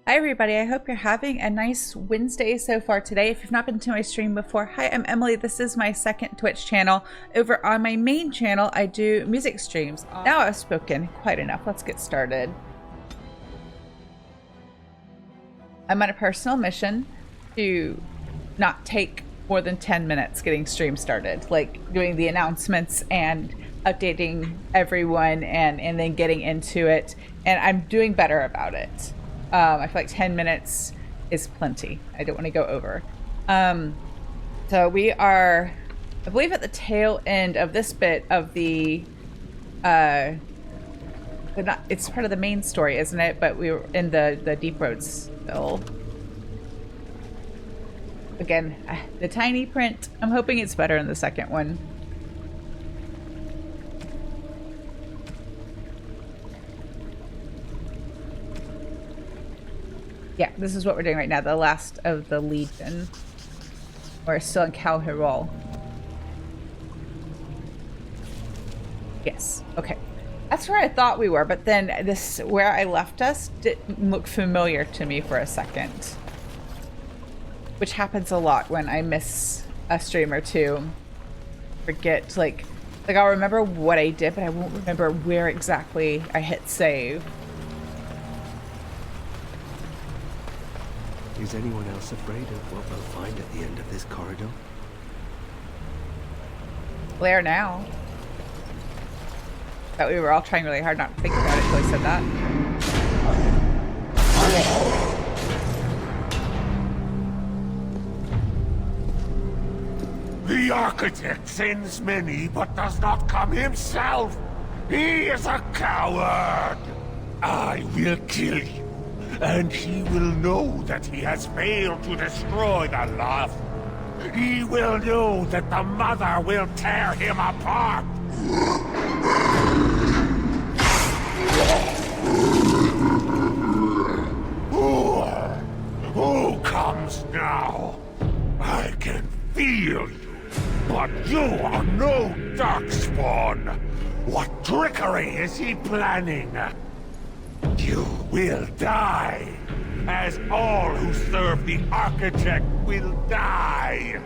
Hi everybody, I hope you're having a nice Wednesday so far today. If you've not been to my stream before, hi, I'm Emily. This is my second Twitch channel. Over on my main channel, I do music streams. Now I've spoken quite enough. Let's get started. I'm on a personal mission to not take more than 10 minutes getting stream started, like doing the announcements and updating everyone and then getting into it. And I'm doing better about it. I feel like 10 minutes is plenty. I don't want to go over. So we are, I believe, at the tail end of this bit of the, it's part of the main story, isn't it? But we were in the Deep Road still. Again, the tiny print. I'm hoping it's better in the second one. Yeah, this is what we're doing right now. The last of the Legion. We're still in Kal'Hirol. Yes. Okay. That's where I thought we were, but then this, where I left us, didn't look familiar to me for a second. Which happens a lot when I miss a stream or two. Forget, like I'll remember what I did, but I won't remember where exactly I hit save. Is anyone else afraid of what we'll find at the end of this corridor? Blair now. But we were all trying really hard not to think about it until he said that. The architect sends many, but does not come himself. He is a coward. I will kill you. And he will know that he has failed to destroy the loft. He will know that the mother will tear him apart. Who comes now? I can feel you, but you are no darkspawn. What trickery is he planning? You will die, as all who serve the architect will die.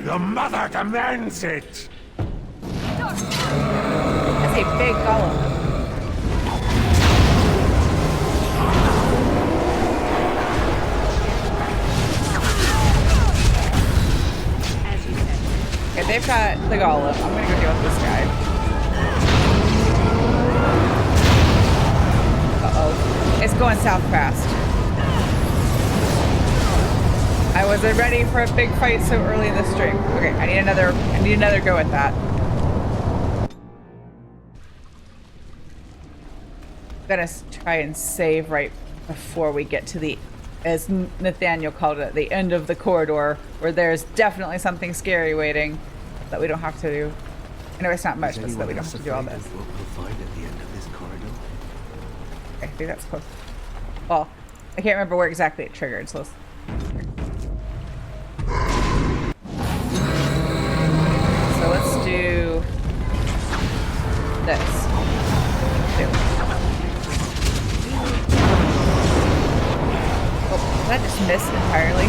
The mother demands it. That's a big golem. Okay, they've got the golem. I'm gonna go deal with this guy. It's going south fast. I wasn't ready for a big fight so early in the stream. Okay, I need another go at that. Gotta try and save right before we get to the, as Nathaniel called it, the end of the corridor, where there's definitely something scary waiting that we don't have to do. I know it's not much, but so that we don't have to do all this. What we'll find at the end of this corridor? I think that's close. Well, I can't remember where exactly it triggered, so let's... So let's do this. Oh, did I just miss entirely?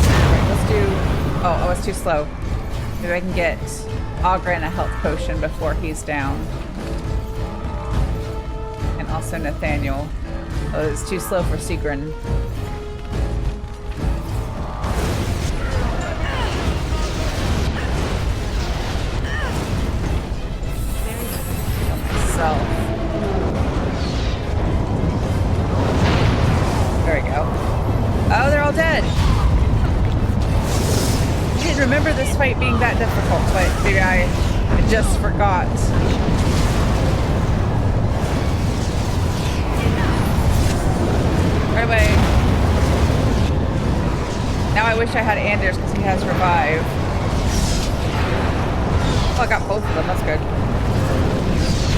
Alright, let's do... Oh, I was too slow. Maybe I can get Ogren a health potion before he's down. And also Nathaniel. Oh, it's too slow for Sigrun. Myself. There we go. Oh, they're all dead. I didn't remember this fight being that difficult, but maybe I just forgot. Right away. Now I wish I had Anders because he has revive. Oh, I got both of them. That's good.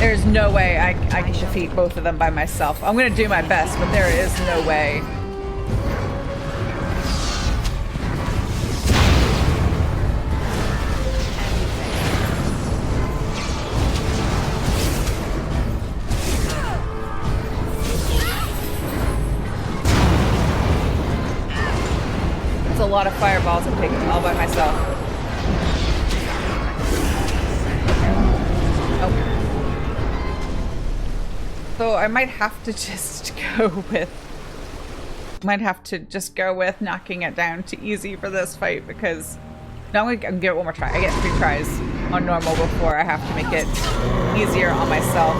There's no way I can defeat both of them by myself. I'm going to do my best, but there is no way. fireballs I'm taking all by myself. Oh. So I might have to just go with... knocking it down to easy for this fight, because... No, I'm gonna give it one more try. I get 3 tries on normal before I have to make it easier on myself.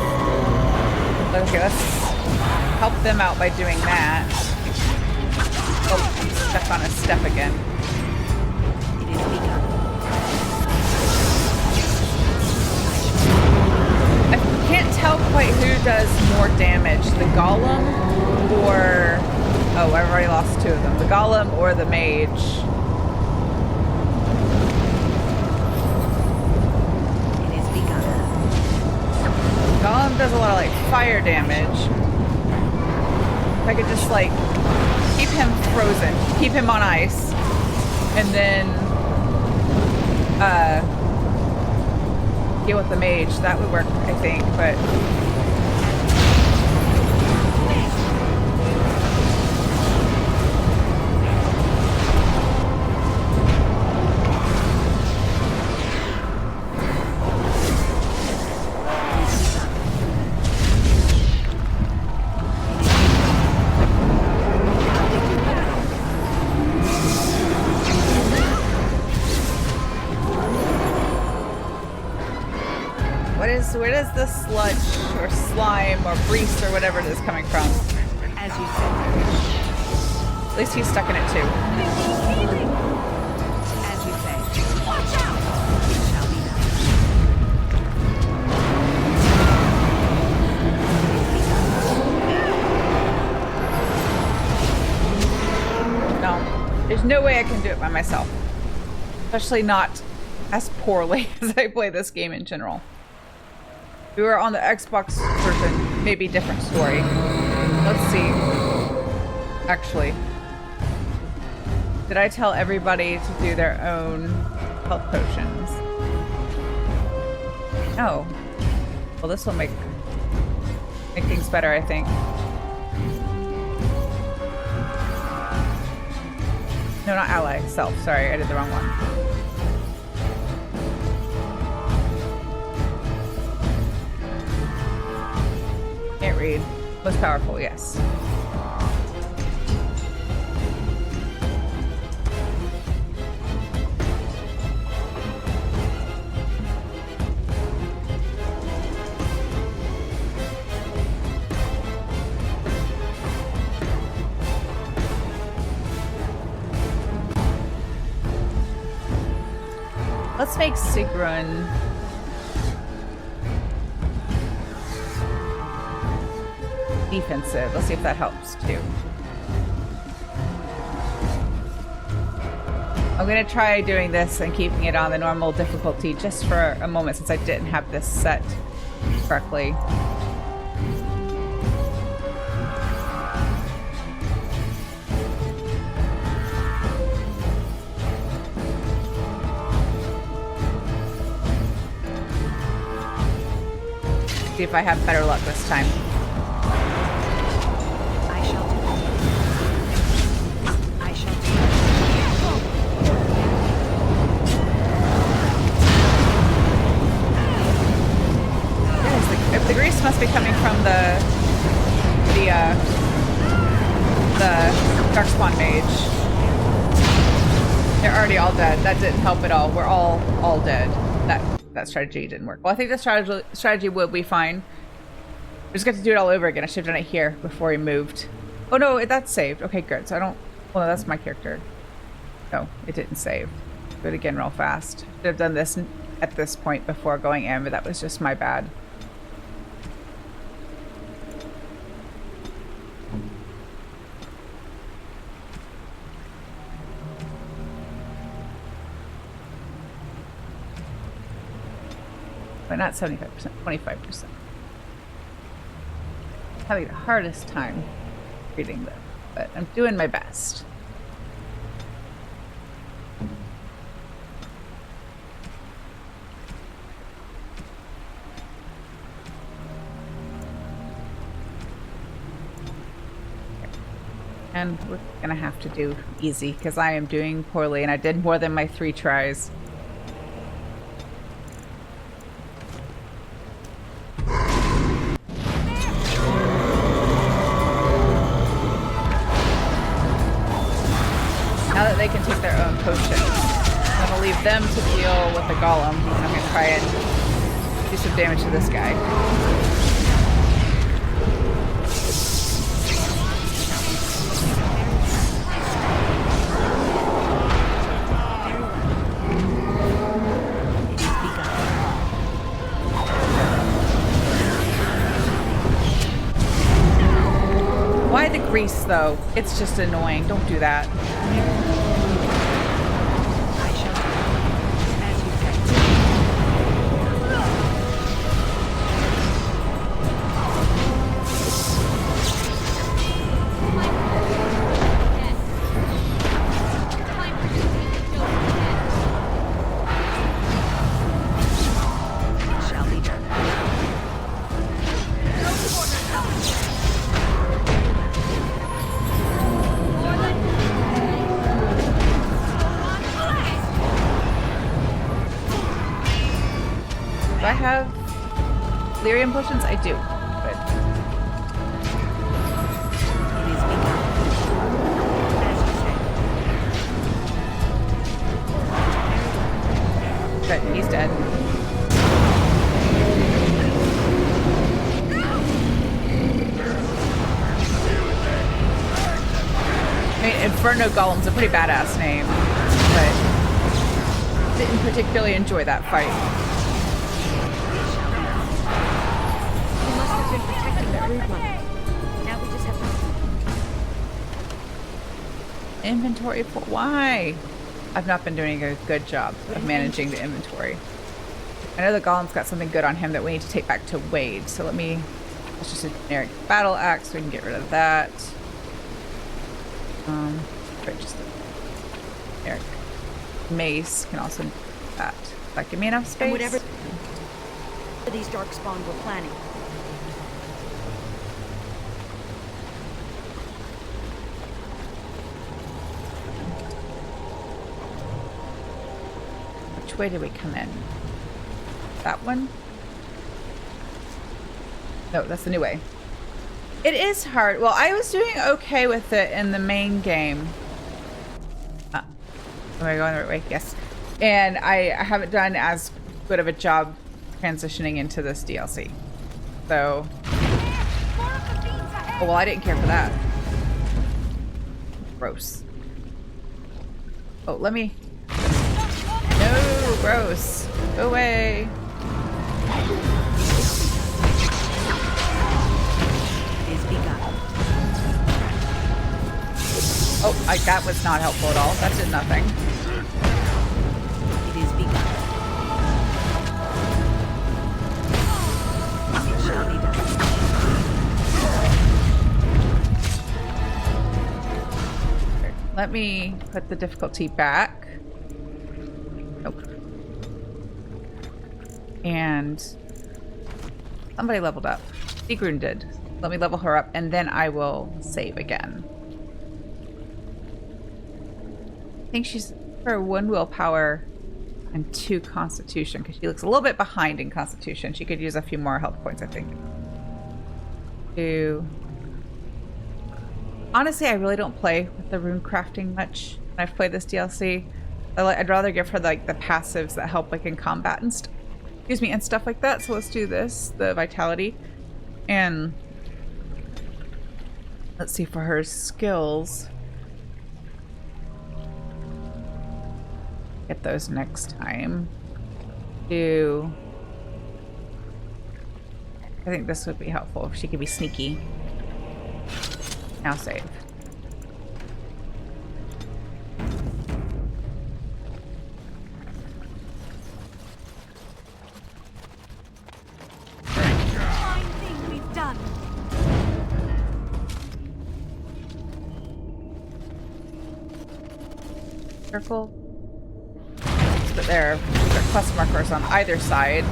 Okay, let's help them out by doing that. Oh, stuck on a step again. It is begun. I can't tell quite who does more damage, the golem or... Oh, I've already lost 2 of them. The golem or the mage. Golem does a lot of like fire damage. If I could just like keep him frozen, keep him on ice, and then deal with the mage, that would work, I think, but where does the sludge or slime or grease or whatever it is coming from? As you said. At least he's stuck in it too. As you say. Watch out! It shall be done. No, there's no way I can do it by myself. Especially not as poorly as I play this game in general. If we were on the Xbox version, maybe different story. Let's see. Actually, did I tell everybody to do their own health potions? No. Well, this will make things better, I think. No, not ally. Self. Sorry, I did the wrong one. Can't read. Most powerful, yes. Let's make Sigrun defensive. Let's see if that helps too. I'm gonna try doing this and keeping it on the normal difficulty just for a moment, since I didn't have this set correctly. See if I have better luck this time. The grease must be coming from the Darkspawn Mage. They're already all dead. That didn't help at all. We're all dead. That strategy didn't work. Well, I think the strategy will be fine. We just got to do it all over again. I should have done it here before we moved. Oh no, that's saved. Okay, good. So I don't... Well, no, that's my character. No, it didn't save. Do it again real fast. Should have done this at this point before going in, but that was just my bad. But not 75%, 25%. Having the hardest time reading them, but I'm doing my best. And we're gonna have to do easy because I am doing poorly and I did more than my 3 tries. Now that they can take their own potions, I'm gonna leave them to deal with the golem. I'm gonna try and do some damage to this guy. Why the grease, though? It's just annoying. Don't do that. I shall do as you said. It shall be done. Do I have lyrium potions? I do. Good. It is begun. As you said. Good. He's dead. I mean, Inferno Golem's a pretty badass name, but didn't particularly enjoy that fight. We must have been protecting the brood mother. Now we just have to... Inventory for why? I've not been doing a good job of managing the inventory. I know the golem's got something good on him that we need to take back to Wade, so let's just a generic battle axe so we can get rid of that. Right, just the generic mace can also do that. Does that give me enough space? And whatever these darkspawn were planning. Which way did we come in? That one? No, that's the new way. It is hard. Well, I was doing okay with it in the main game. Am I going the right way? Yes. And I haven't done as good of a job transitioning into this DLC. So... Oh, well, I didn't care for that. Gross. Oh, let me... No, gross. Go away. Oh, that was not helpful at all. That did nothing. It is begun. It shall be done. Let me put the difficulty back. Nope. And somebody leveled up. Sigrun did. Let me level her up and then I will save again. I think she's her 1 willpower and 2 constitution because she looks a little bit behind in constitution. She could use a few more health points, I think. 2. Honestly, I really don't play with the rune crafting much when I've played this DLC. I'd rather give her like the passives that help like in combat and and stuff like that. So let's do this, the vitality. And let's see for her skills. Get those next time. I think this would be helpful if she could be sneaky. Now save. Fine thing we've done. Circle. But there are quest markers on either side. I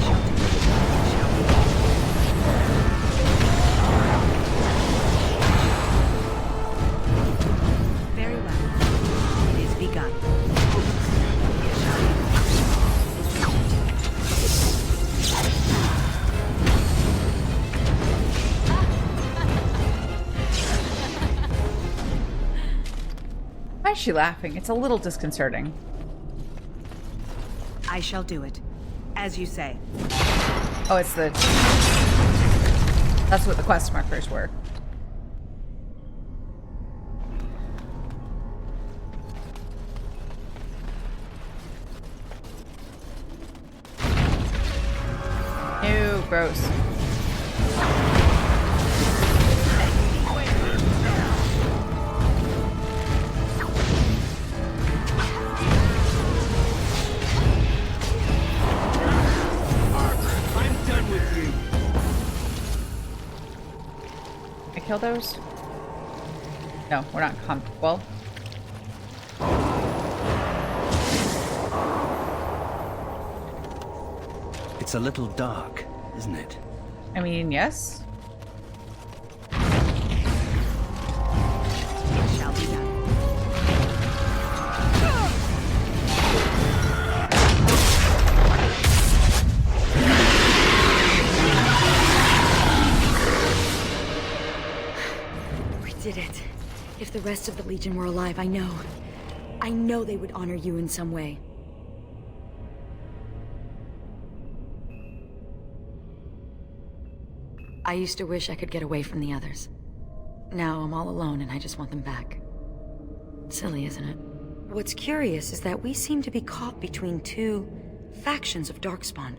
shall do. It shall be done. Why is she laughing? It's a little disconcerting. I shall do it, as you say. Oh, it's the... That's what the quest markers were. Ew, gross. I'm done with you. Can I kill those? No, we're not comfortable. It's a little dark, isn't it? I mean, yes. It shall be done. We did it. If the rest of the Legion were alive, I know they would honor you in some way. I used to wish I could get away from the others. Now I'm all alone and I just want them back. Silly, isn't it? What's curious is that we seem to be caught between two factions of Darkspawn.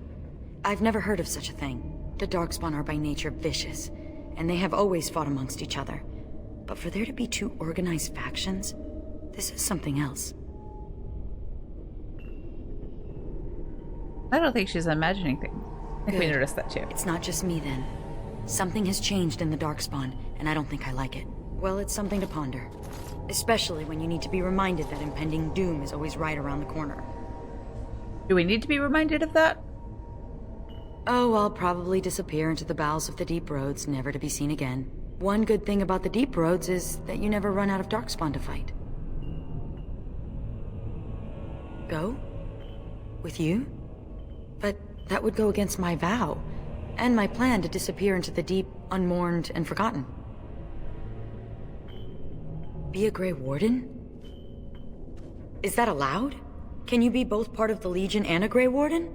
I've never heard of such a thing. The Darkspawn are by nature vicious, and they have always fought amongst each other. But for there to be two organized factions, this is something else. I don't think she's imagining things. I think we Good. noticed that too. It's not just me then. Something has changed in the Darkspawn, and I don't think I like it. Well, it's something to ponder. Especially when you need to be reminded that impending doom is always right around the corner. Do we need to be reminded of that? Oh, I'll probably disappear into the bowels of the Deep Roads, never to be seen again. One good thing about the Deep Roads is that you never run out of Darkspawn to fight. Go? With you? But that would go against my vow, and my plan to disappear into the deep, unmourned, and forgotten. Be a Grey Warden? Is that allowed? Can you be both part of the Legion and a Grey Warden?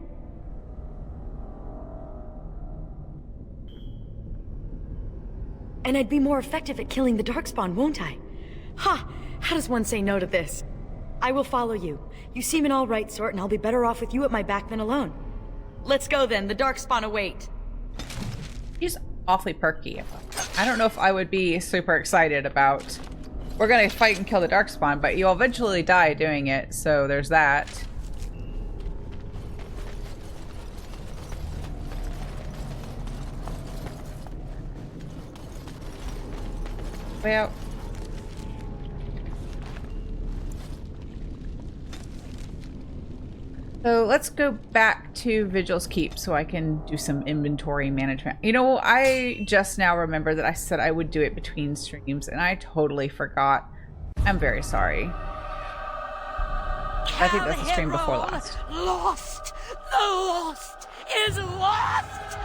And I'd be more effective at killing the Darkspawn, won't I? Ha! How does one say no to this? I will follow you. You seem an all-right sort, and I'll be better off with you at my back than alone. Let's go then, the Darkspawn await. She's awfully perky. I don't know if I would be super excited about... We're gonna fight and kill the Darkspawn, but you'll eventually die doing it, so there's that. Way out. So let's go back to Vigil's Keep so I can do some inventory management. You know, I just now remember that I said I would do it between streams and I totally forgot. I'm very sorry. I think that's the stream before last. Lost! The lost is lost!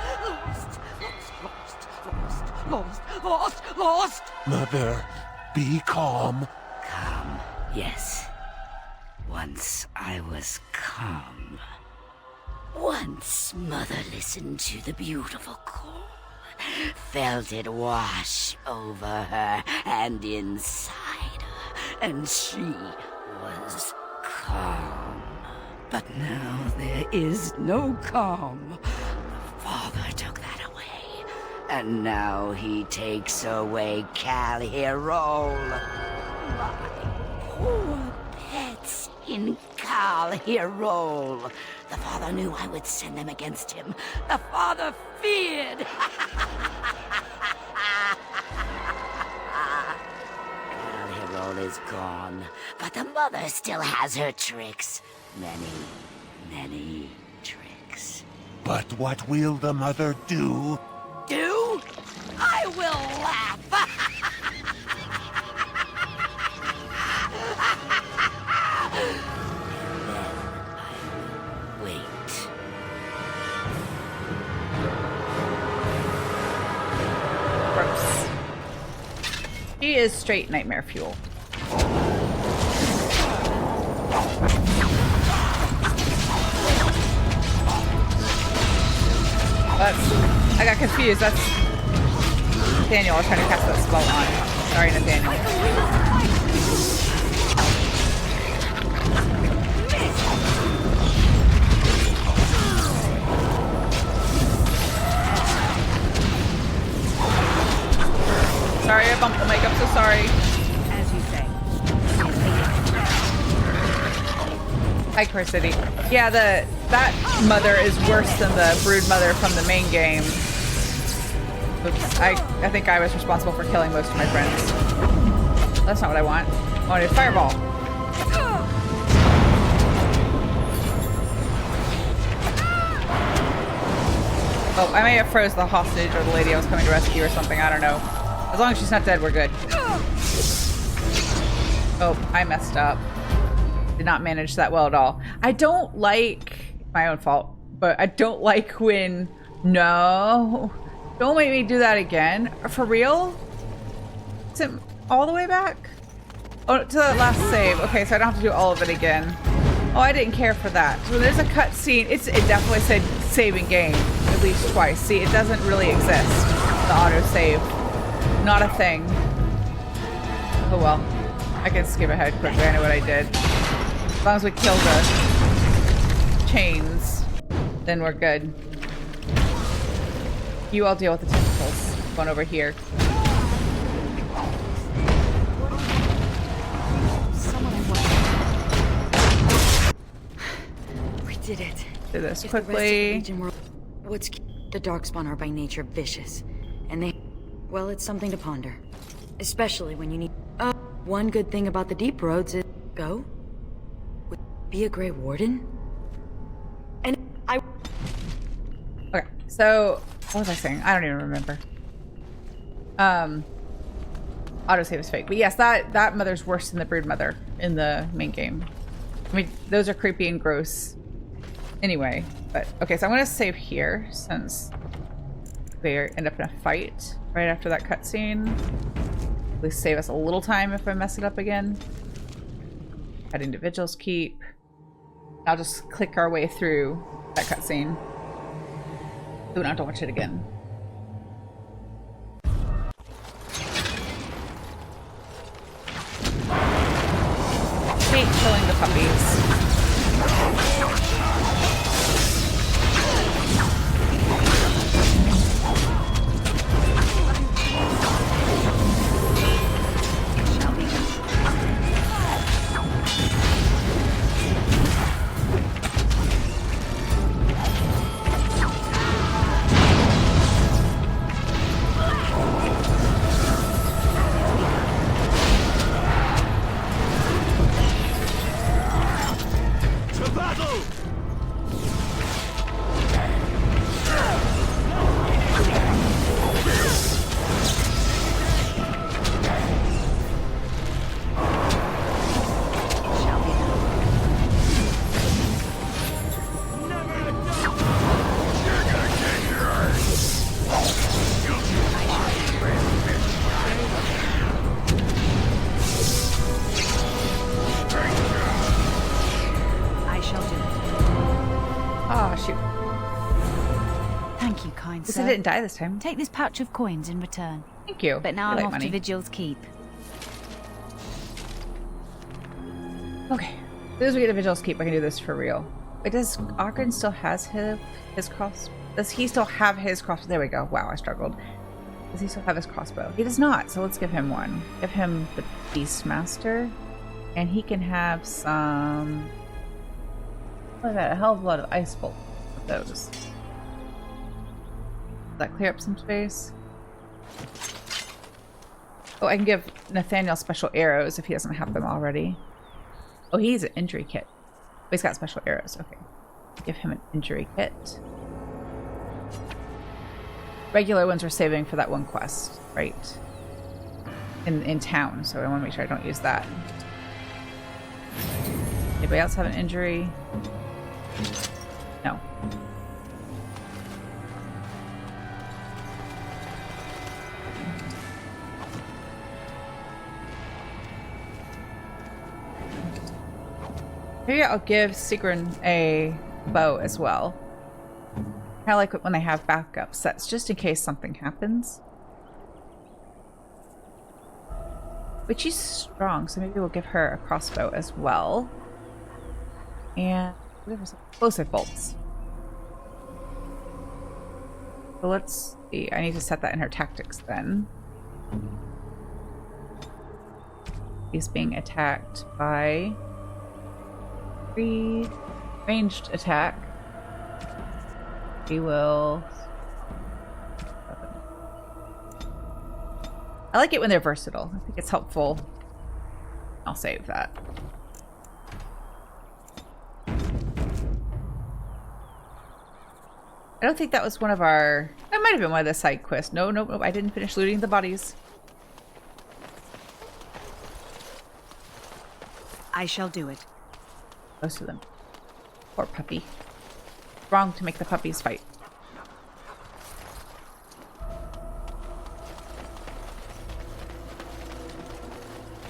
Lost! Mother, be calm. Calm, yes. Once I was calm. Once Mother listened to the beautiful call, felt it wash over her and inside her, and she was calm. But now there is no calm. The Father took that away, and now he takes away Kal'Hirol. My poor pets in Kal'Hirol. The Father knew I would send them against him. The Father feared. Kal'Hirol is gone, but the Mother still has her tricks. Many tricks. But what will the Mother do? Do? I will laugh. Wait. Gross. She is straight nightmare fuel. got confused. That's Nathaniel. I was trying to cast that spell on. Sorry, Nathaniel. Sorry, I bumped the mic. I'm so sorry. As you say. Hi, Core City. Yeah, that mother is worse than the brood mother from the main game. Oops, I think I was responsible for killing most of my friends. That's not what I want. I wanted a fireball. Oh, I may have froze the hostage or the lady I was coming to rescue or something. I don't know. As long as she's not dead, we're good. Oh, I messed up. Did not manage that well at all. I don't like... My own fault. But I don't like when... No. Don't make me do that again. For real? Is it all the way back? Oh, to that last save. Okay, so I don't have to do all of it again. Oh, I didn't care for that. When there's a cutscene, it definitely said saving game at least twice. See, it doesn't really exist. The autosave. Not a thing. Oh well. I can skip ahead quickly. I know what I did. As long as we kill the chains, then we're good. You all deal with the tentacles. Going over here. We did it. Do this If the rest of the quickly. Legion were- the Darkspawn are by nature vicious, and they... Well, it's something to ponder. Especially when you need... one good thing about the deep roads is... Go? Be a Grey Warden? And I... Okay, so what was I saying? I don't even remember. Autosave is fake. But yes, that mother's worse than the brood mother in the main game. I mean, those are creepy and gross. Anyway, but okay, so I'm gonna save here since they end up in a fight right after that cutscene. At least save us a little time if I mess it up again. Heading to Vigil's Keep. I'll just click our way through that cutscene. So we don't have to watch it again. Hate killing the puppies. I didn't die this time. Take this pouch of coins in return. Thank you. But now I I'm like off money. to Vigil's Keep. Okay. As soon as we get to Vigil's Keep, I can do this for real. Wait, does Ogren still has his cross? Does he still have his crossbow? There we go. Wow, I struggled. Does he still have his crossbow? He does not, so let's give him one. Give him the Beastmaster. And he can have some... Look at that, a hell of a lot of ice bolts with those. Does that clear up some space? Oh, I can give Nathaniel special arrows if he doesn't have them already. Oh, he's an injury kit. Oh, he's got special arrows. Okay. Give him an injury kit. Regular ones are saving for that one quest, right? In town, so I want to make sure I don't use that. Anybody else have an injury? No. Maybe I'll give Sigrun a bow as well. I like it when they have backup sets, just in case something happens. But she's strong, so maybe we'll give her a crossbow as well. And explosive bolts. So let's see. I need to set that in her tactics then. He's being attacked by 3 ranged attack. We will. I like it when they're versatile. I think it's helpful. I'll save that. I don't think that was one of our... That might have been one of the side quests. No, no, no. I didn't finish looting the bodies. I shall do it. Most of them. Poor puppy. Wrong to make the puppies fight.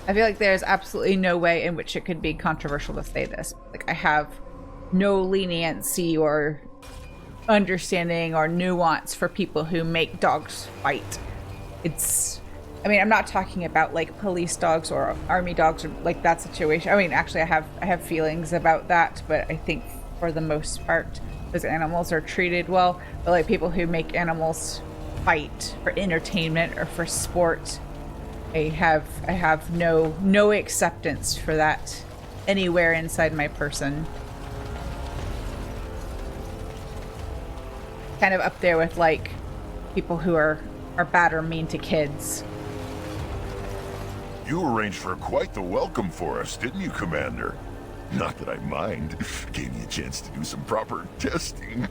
I feel like there's absolutely no way in which it could be controversial to say this. Like, I have no leniency or understanding or nuance for people who make dogs fight. It's... I mean, I'm not talking about like police dogs or army dogs or like that situation. I mean, actually, I have feelings about that, but I think for the most part, those animals are treated well. But like people who make animals fight for entertainment or for sport, I have no acceptance for that anywhere inside my person. Kind of up there with like people who are bad or mean to kids. You arranged for quite the welcome for us, didn't you, Commander? Not that I mind. Gave me a chance to do some proper testing.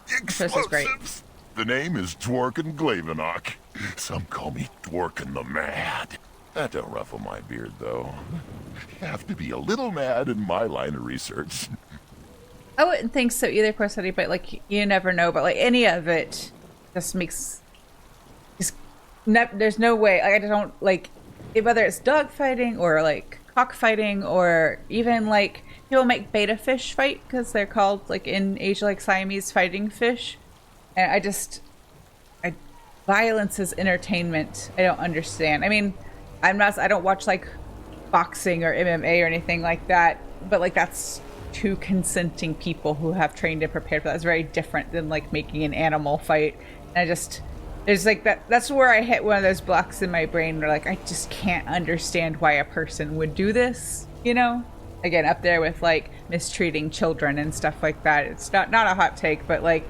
This is great. Explosives! The name is Dworkin Glavenok. Some call me Dworkin the Mad. That don't ruffle my beard, though. Have to be a little mad in my line of research. I wouldn't think so either, Corsetti, but like you never know. But like any of it just makes there's no way. Like I don't like whether it's dog fighting or like cockfighting or even like people make beta fish fight because they're called like in Asia like Siamese fighting fish, and violence is entertainment. I don't understand. I mean, I don't watch like boxing or MMA or anything like that, but like that's two consenting people who have trained and prepared for that. It's very different than like making an animal fight. And there's like that's where I hit one of those blocks in my brain where like I just can't understand why a person would do this, you know? Again, up there with like mistreating children and stuff like that. It's not a hot take, but like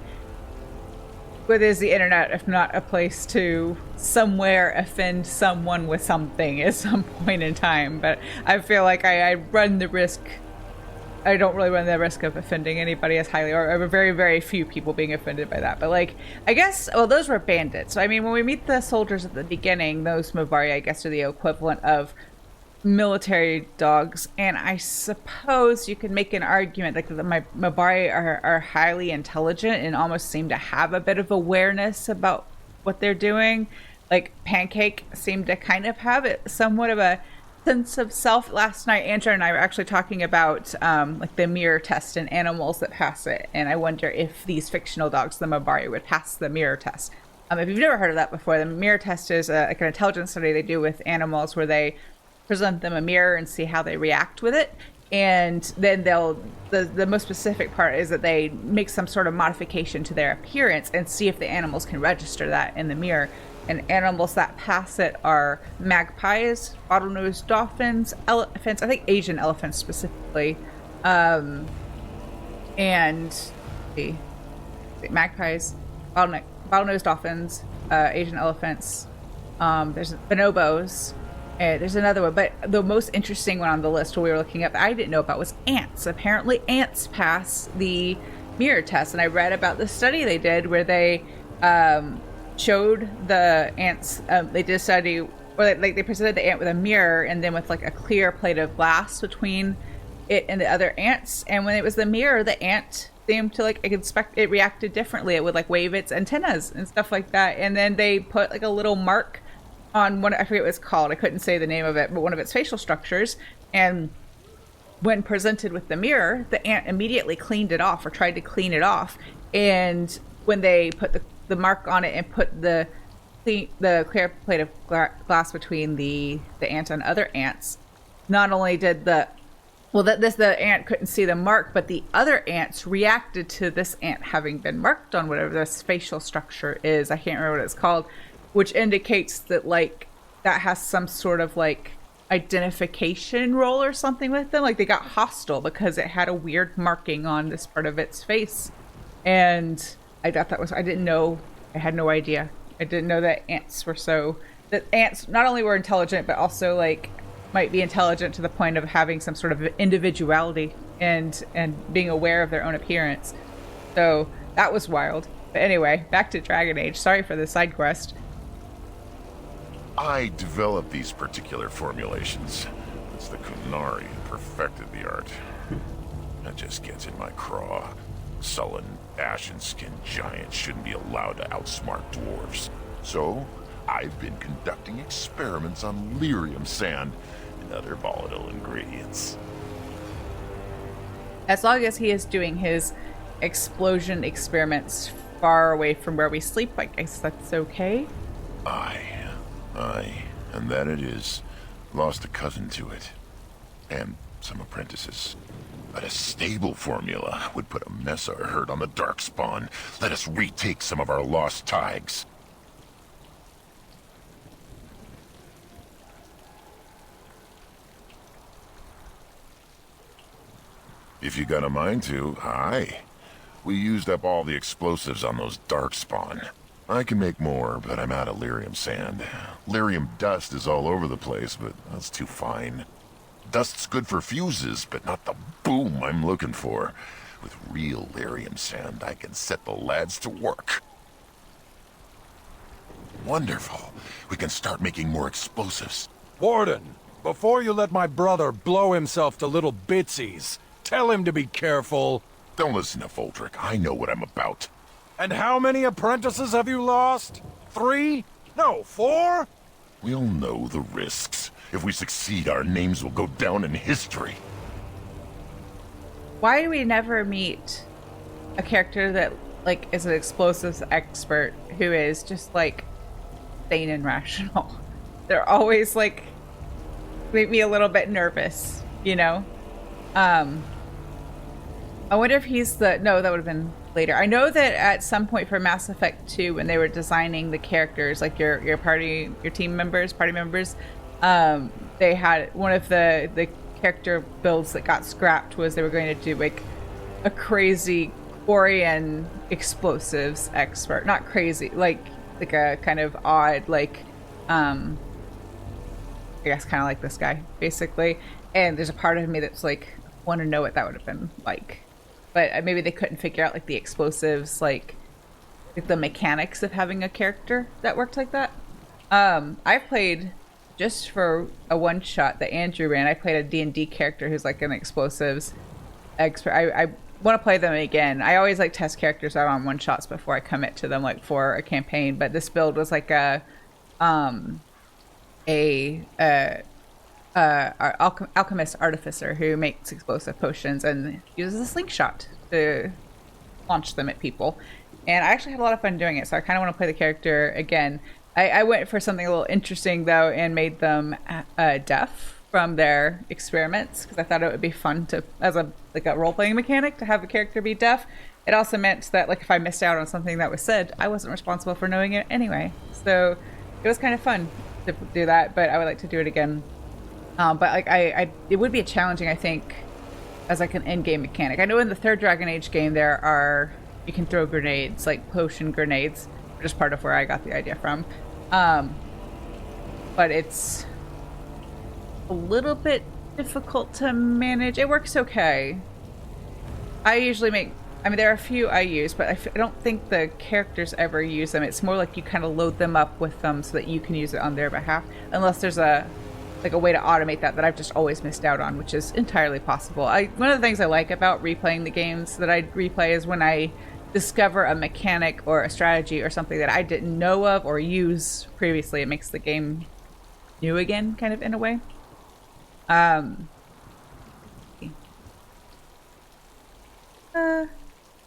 what is the internet if not a place to somewhere offend someone with something at some point in time? But I feel like I run the risk. I don't really run the risk of offending anybody as highly, or very, very few people being offended by that. But like, I guess, well, those were bandits. So I mean, when we meet the soldiers at the beginning, those Mabari, I guess, are the equivalent of military dogs. And I suppose you could make an argument like that my Mabari are highly intelligent and almost seem to have a bit of awareness about what they're doing. Like Pancake seemed to kind of have it somewhat of a sense of self. Last night, Andrew and I were actually talking about like the mirror test and animals that pass it, and I wonder if these fictional dogs, the Mabari, would pass the mirror test. If you've never heard of that before, the mirror test is like an intelligence study they do with animals where they present them a mirror and see how they react with it, and then the most specific part is that they make some sort of modification to their appearance and see if the animals can register that in the mirror. And animals that pass it are magpies, bottlenose dolphins, elephants, I think Asian elephants specifically, and the magpies, bottlenose dolphins, Asian elephants, there's bonobos, there's another one, but the most interesting one on the list what we were looking up I didn't know about was ants. Apparently ants pass the mirror test, and I read about the study they did where they showed the ants, they did a study where they presented the ant with a mirror and then with like a clear plate of glass between it and the other ants, and when it was the mirror, the ant seemed to like expect it reacted differently. It would like wave its antennas and stuff like that, and then they put like a little mark on one, I forget what it's called, I couldn't say the name of it, but one of its facial structures, and when presented with the mirror, the ant immediately cleaned it off or tried to clean it off. And when they put the mark on it and put the clear plate of glass between the ant and other ants, not only did the ant couldn't see the mark, but the other ants reacted to this ant having been marked on whatever this facial structure is. I can't remember what it's called, which indicates that like that has some sort of like identification role or something with them. Like they got hostile because it had a weird marking on this part of its face. And I thought I didn't know, I had no idea. I didn't know that ants not only were intelligent, but also like might be intelligent to the point of having some sort of individuality and being aware of their own appearance. So that was wild. But anyway, back to Dragon Age. Sorry for the side quest. I developed these particular formulations. It's the Kunari who perfected the art. That just gets in my craw. Sullen, ashen-skinned giants shouldn't be allowed to outsmart dwarves. So, I've been conducting experiments on lyrium sand and other volatile ingredients. As long as he is doing his explosion experiments far away from where we sleep, I guess that's okay. Aye, and that it is. Lost a cousin to it. And some apprentices. But a stable formula would put a mess of herd on the Darkspawn. Let us retake some of our lost tags. If you got a mind to, aye. We used up all the explosives on those Darkspawn. I can make more, but I'm out of lyrium sand. Lyrium dust is all over the place, but that's too fine. Dust's good for fuses, but not the boom I'm looking for. With real lyrium sand, I can set the lads to work. Wonderful. We can start making more explosives. Warden, before you let my brother blow himself to little bitsies, tell him to be careful. Don't listen to Foldrick. I know what I'm about. And how many apprentices have you lost? 3? No, 4? We'll know the risks. If we succeed, our names will go down in history. Why do we never meet a character that like is an explosives expert who is just like sane and rational? They're always like make me a little bit nervous, you know? I wonder if he's no, that would have been later. I know that at some point for Mass Effect 2, when they were designing the characters, like your party members, they had one of the character builds that got scrapped was they were going to do like a crazy Quarian explosives expert. Not crazy, like a kind of odd, like I guess kind of like this guy, basically. And there's a part of me that's like, want to know what that would have been like. But maybe they couldn't figure out like the explosives, like the mechanics of having a character that worked like that. I've played just for a one-shot that Andrew ran. I played a D&D character who's like an explosives expert. I want to play them again. I always like test characters out on one-shots before I commit to them, like for a campaign. But this build was like a alchemist artificer who makes explosive potions and uses a slingshot to launch them at people. And I actually had a lot of fun doing it, so I kind of want to play the character again. I went for something a little interesting though and made them deaf from their experiments because I thought it would be fun to, as a role-playing mechanic, to have a character be deaf. It also meant that like if I missed out on something that was said, I wasn't responsible for knowing it anyway. So it was kind of fun to do that, but I would like to do it again. But like it would be challenging, I think, as like an end-game mechanic. I know in the third Dragon Age game you can throw grenades, like potion grenades, which is part of where I got the idea from. But it's a little bit difficult to manage. It works okay. I usually there are a few I use, but I don't think the characters ever use them. It's more like you kind of load them up with them so that you can use it on their behalf, unless there's a way to automate that I've just always missed out on, which is entirely possible. One of the things I like about replaying the games that I replay is when I discover a mechanic or a strategy or something that I didn't know of or use previously. It makes the game new again, kind of, in a way.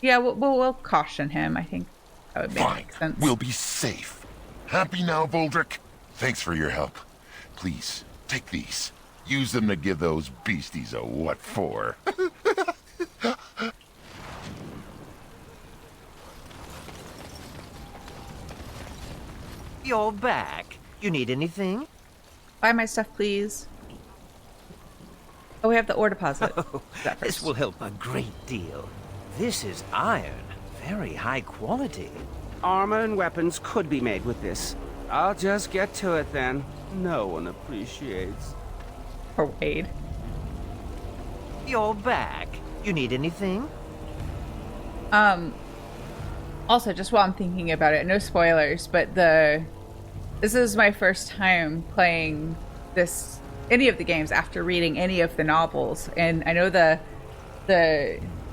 Yeah, we'll caution him. I think that would make sense. We'll be safe. Happy now, Voldrick? Thanks for your help. Please, take these. Use them to give those beasties a what for. You're back. You need anything? Buy my stuff, please. Oh, we have the ore deposit. This will help a great deal. This is iron. Very high quality. Armor and weapons could be made with this. I'll just get to it then. No one appreciates. Or Wade. You're back. You need anything? Also, just while I'm thinking about it, no spoilers, but this is my first time playing any of the games after reading any of the novels, and I know the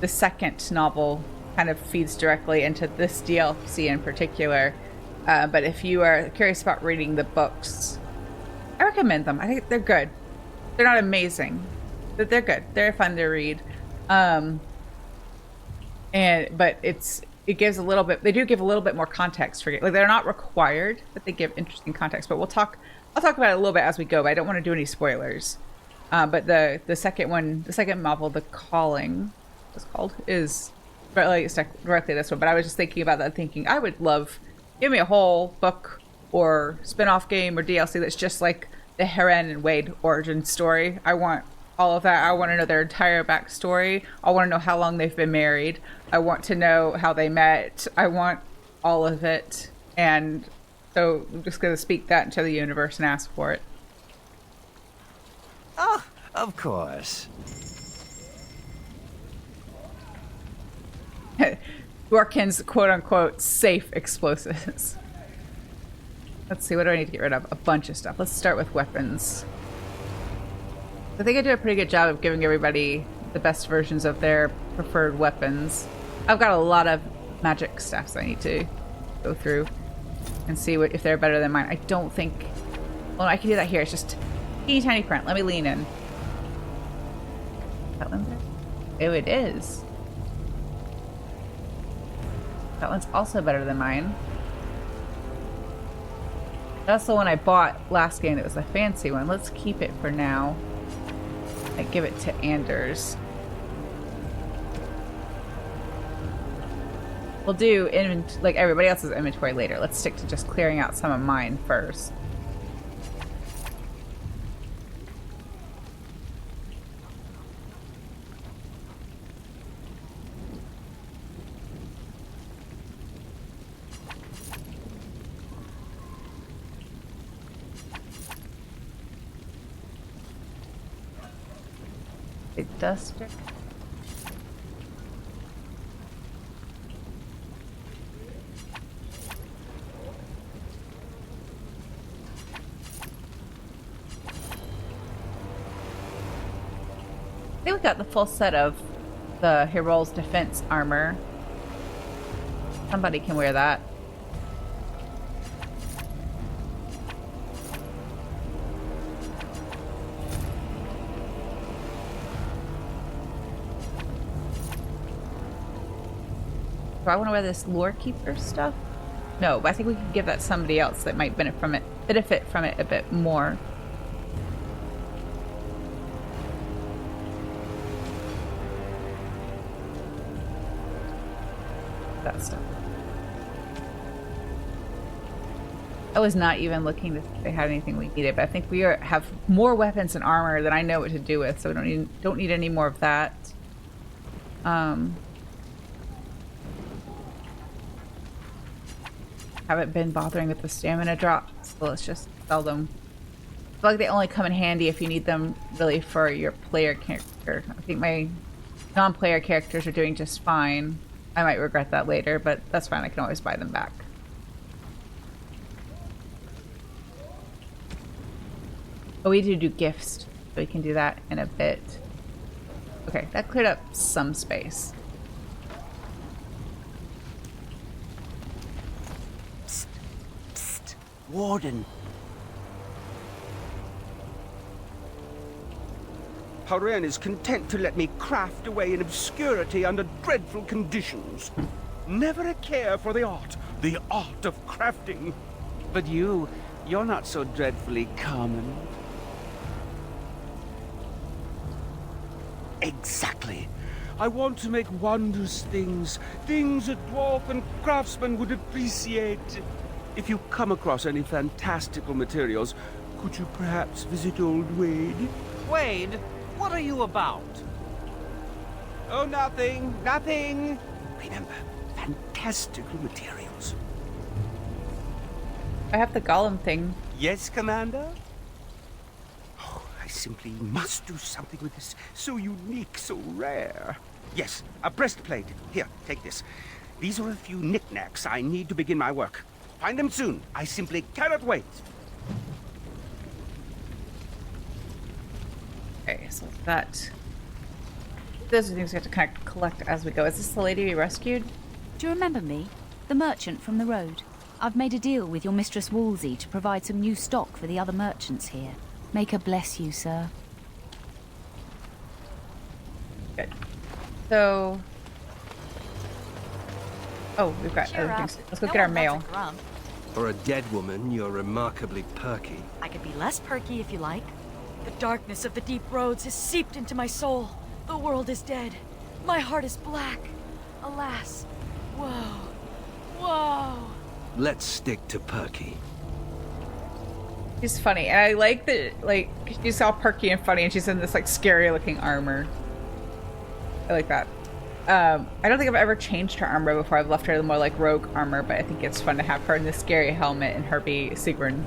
second novel kind of feeds directly into this DLC in particular. But if you are curious about reading the books, I recommend them. I think they're good. They're not amazing, but they're good. They're fun to read. But it gives a little bit. They do give a little bit more context for it. Like, they're not required, but they give interesting context. But I'll talk about it a little bit as we go. But I don't want to do any spoilers. But the second novel, The Calling, what's it called, is directly this one. But I was just thinking about that, thinking I would love, give me a whole book or spin-off game or DLC that's just like the Heren and Wade origin story. I want all of that. I want to know their entire backstory. I want to know how long they've been married. I want to know how they met. I want all of it. And so I'm just going to speak that into the universe and ask for it. Oh, of course. Dworkin's quote-unquote safe explosives. Let's see, what do I need to get rid of? A bunch of stuff. Let's start with weapons. I think I do a pretty good job of giving everybody the best versions of their preferred weapons. I've got a lot of magic stuff I need to go through and see if they're better than mine. I don't think... Well, I can do that here. It's just teeny tiny print. Let me lean in. That one there? Oh, it is. That one's also better than mine. That's the one I bought last game. It was a fancy one. Let's keep it for now. I give it to Anders. We'll do like everybody else's inventory later. Let's stick to just clearing out some of mine first. A duster. I think we got the full set of the Kal'Hirol's defense armor. Somebody can wear that. Do I want to wear this lore keeper stuff? No, but I think we can give that to somebody else that might benefit from it a bit more. That stuff. I was not even looking to see if they had anything we needed, but I think we have more weapons and armor than I know what to do with, so we don't need any more of that. Haven't been bothering with the stamina drops, so let's just sell them. I feel like they only come in handy if you need them really for your player character. I think my non-player characters are doing just fine. I might regret that later, but that's fine. I can always buy them back. Oh, we do gifts, so we can do that in a bit. Okay, that cleared up some space. Warden. Haren is content to let me craft away in obscurity under dreadful conditions. Never a care for the art of crafting. But you're not so dreadfully common. Exactly. I want to make wondrous things a dwarf and craftsman would appreciate. If you come across any fantastical materials, could you perhaps visit old Wade? Wade, what are you about? Oh, nothing. Remember, fantastical materials. I have the golem thing. Yes, Commander? Oh, I simply must do something with this. So unique, so rare. Yes, a breastplate. Here, take this. These are a few knickknacks I need to begin my work. Find them soon. I simply cannot wait. Okay, so that... Those are things we have to kind of collect as we go. Is this the lady we rescued? Do you remember me? The merchant from the road. I've made a deal with your Mistress Wolsey to provide some new stock for the other merchants here. Make her bless you, sir. Good. So... Oh, we've got other things. Let's go get our mail. For a dead woman, you're remarkably perky. I could be less perky if you like. The darkness of the deep roads has seeped into my soul. The world is dead. My heart is black. Alas. Whoa. Let's stick to perky. She's funny, and I like that, like, she's all perky and funny, and she's in this, like, scary-looking armor. I like that. I don't think I've ever changed her armor before. I've left her the more, like, rogue armor, but I think it's fun to have her in this scary helmet and her be Sigrun.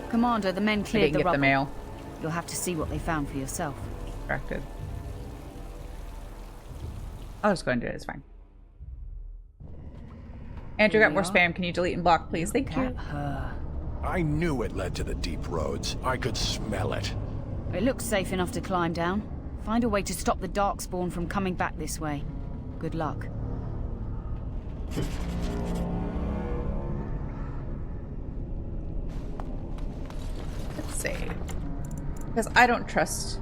Commander, the men cleared the get rubble. the mail. You'll have to see what they found for yourself. Distracted. I'll just go and do it, it's fine. Andrew got more spam. Can you delete and block, please? Thank you. I knew it led to the deep roads. I could smell it. It looks safe enough to climb down. Find a way to stop the Darkspawn from coming back this way. Good luck. Let's see. Because I don't trust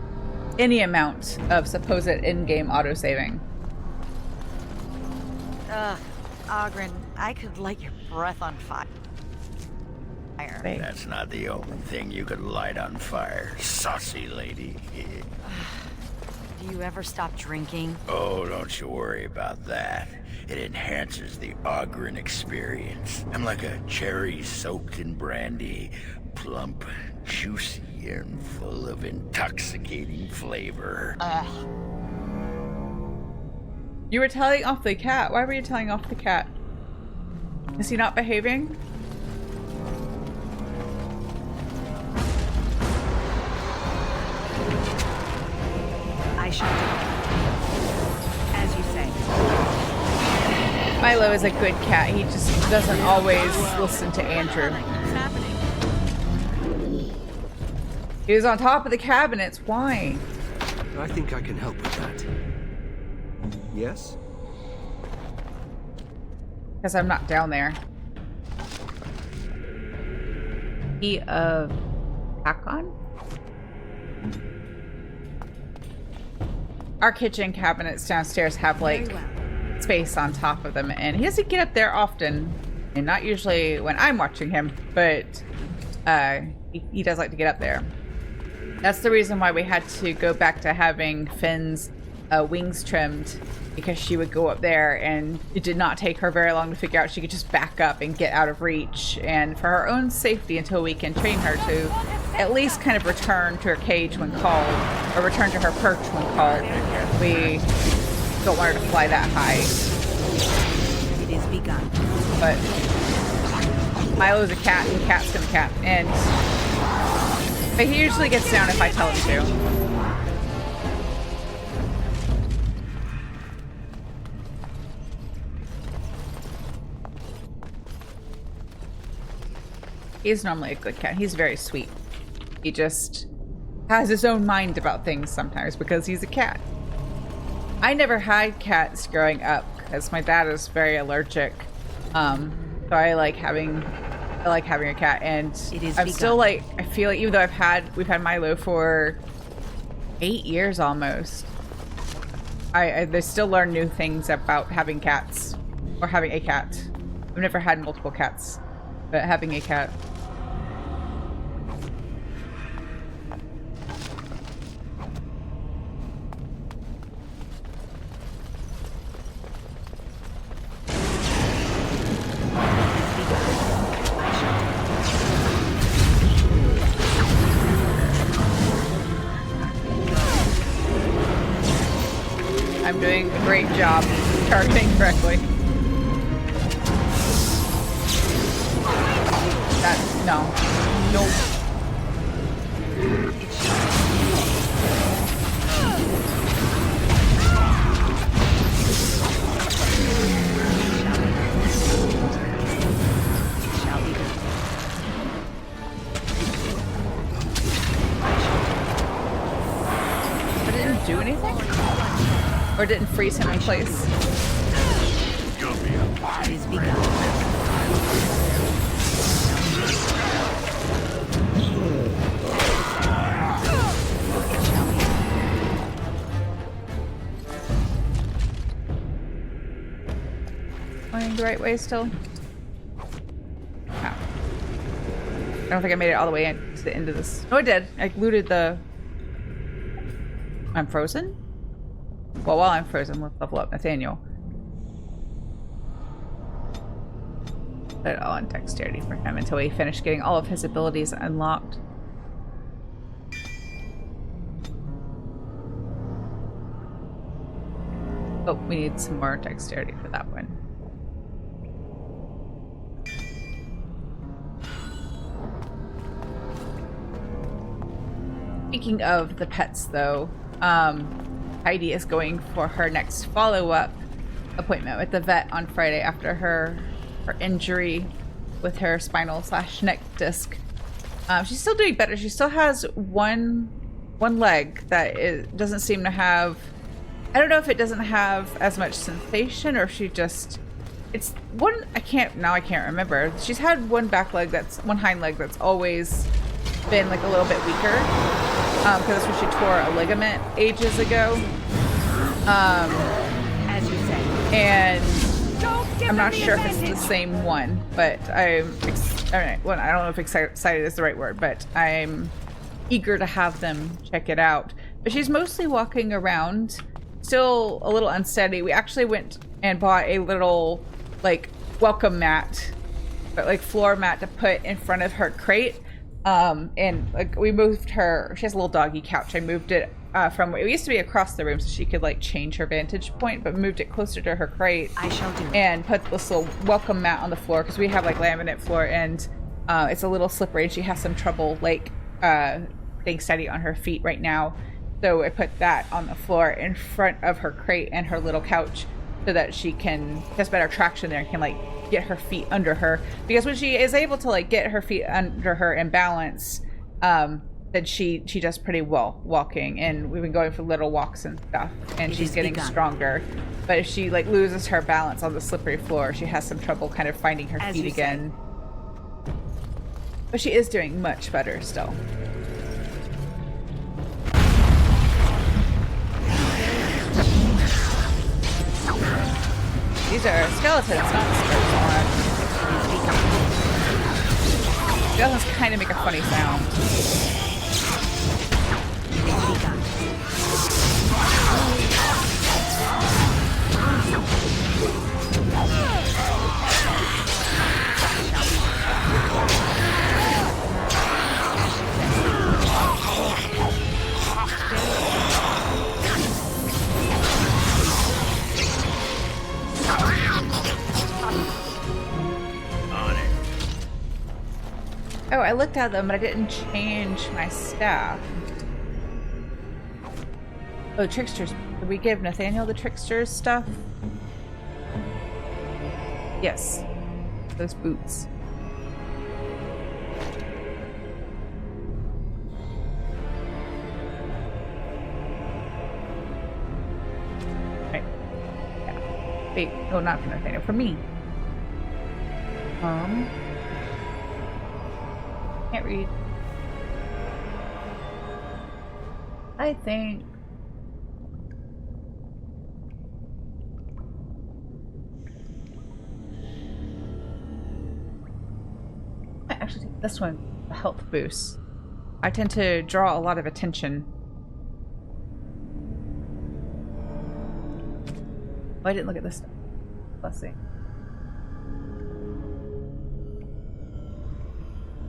any amount of supposed in-game autosaving. Ugh, Ogren, I could light your breath on fire. That's not the only thing you could light on fire, saucy lady. Do you ever stop drinking? Oh, don't you worry about that. It enhances the Ogren experience. I'm like a cherry soaked in brandy, plump, juicy, and full of intoxicating flavor. You were telling off the cat. Why were you telling off the cat? Is he not behaving? I shall do it. As you say. Milo is a good cat. He just doesn't always listen to Andrew. He was on top of the cabinets. Why? I think I can help with that. Yes? Because I'm not down there. Key of Hakon? Our kitchen cabinets downstairs have like space on top of them, and he doesn't get up there often, and not usually when I'm watching him, but he does like to get up there. That's the reason why we had to go back to having Finn's wings trimmed, because she would go up there and it did not take her very long to figure out she could just back up and get out of reach, and for her own safety until we can train her to at least kind of return to her cage when called, or return to her perch when called. We don't want her to fly that high. It is begun. But Milo's a cat and Cat's gonna cat, but he usually gets down if I tell him to. He's normally a good cat. He's very sweet. He just has his own mind about things sometimes because he's a cat. I never had cats growing up because my dad is very allergic So I like having a cat, and It is I'm still like, I feel like even though we've had Milo for 8 years almost, they still learn new things about having cats or having a cat. I've never had multiple cats, but having a cat. I'm doing a great job targeting correctly. No. Nope. But it didn't do anything? Or didn't freeze him in place? It is begun. Going the right way still? No. I don't think I made it all the way in to the end of this. Oh, I did. I looted the... I'm frozen? Well, while I'm frozen, let's level up Nathaniel. Put it all on dexterity for him until we finish getting all of his abilities unlocked. Oh, we need some more dexterity for that one. Speaking of the pets, though, Heidi is going for her next follow-up appointment with the vet on Friday after her injury with her spinal/neck disc. She's still doing better. She still has one leg that doesn't seem to have... I don't know if it doesn't have as much sensation or if she just... It's one... I can't remember. She's had one hind leg that's always been like a little bit weaker. Because that's when she tore a ligament ages ago. As you say. And I'm not sure if it's the same one, but I don't know if excited is the right word, but I'm eager to have them check it out. But she's mostly walking around, still a little unsteady. We actually went and bought a little, like, welcome mat, but like floor mat to put in front of her crate. And like we moved her, she has a little doggy couch. I moved it from, it used to be across the room so she could like change her vantage point, but moved it closer to her crate. I shall do. And put this little welcome mat on the floor because we have like laminate floor, and it's a little slippery and she has some trouble like staying steady on her feet right now. So I put that on the floor in front of her crate and her little couch so that she has better traction there and can like get her feet under her, because when she is able to like get her feet under her and balance, then she does pretty well walking, and we've been going for little walks and stuff, and she's getting stronger. But if she like loses her balance on the slippery floor, she has some trouble kind of finding her feet again. But she is doing much better still. These are skeletons, not skeletons. Skeletons kind of make a funny sound. Oh, I looked at them, but I didn't change my staff. Oh, tricksters. Did we give Nathaniel the tricksters stuff? Yes. Those boots. Right. Yeah. Wait, no, not for Nathaniel, for me. Can't read. I think I might actually take this one, a health boost. I tend to draw a lot of attention. Oh, I didn't look at this stuff. Let's see.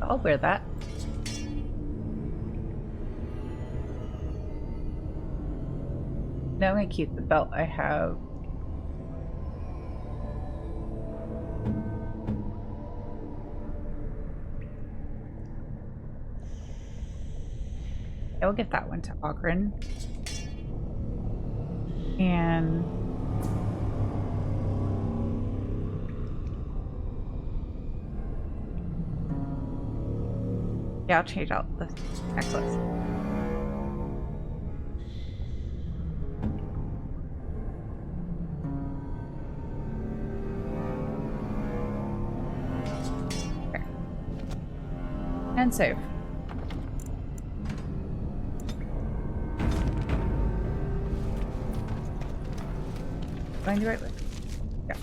I'll wear that. Now I'm gonna keep the belt I have. I will give that one to Ogren. And yeah, I'll change out the necklace. Okay. And save. Going the right way. Yeah.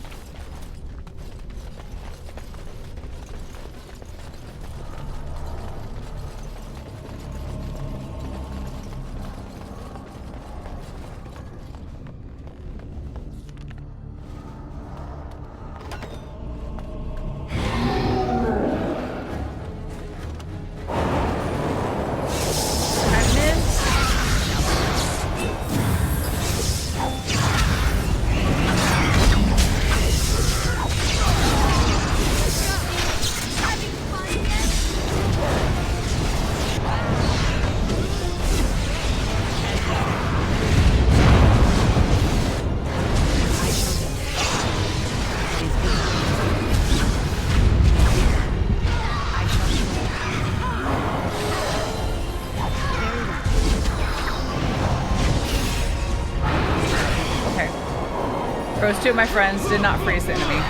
Those two of my friends did not freeze the enemy.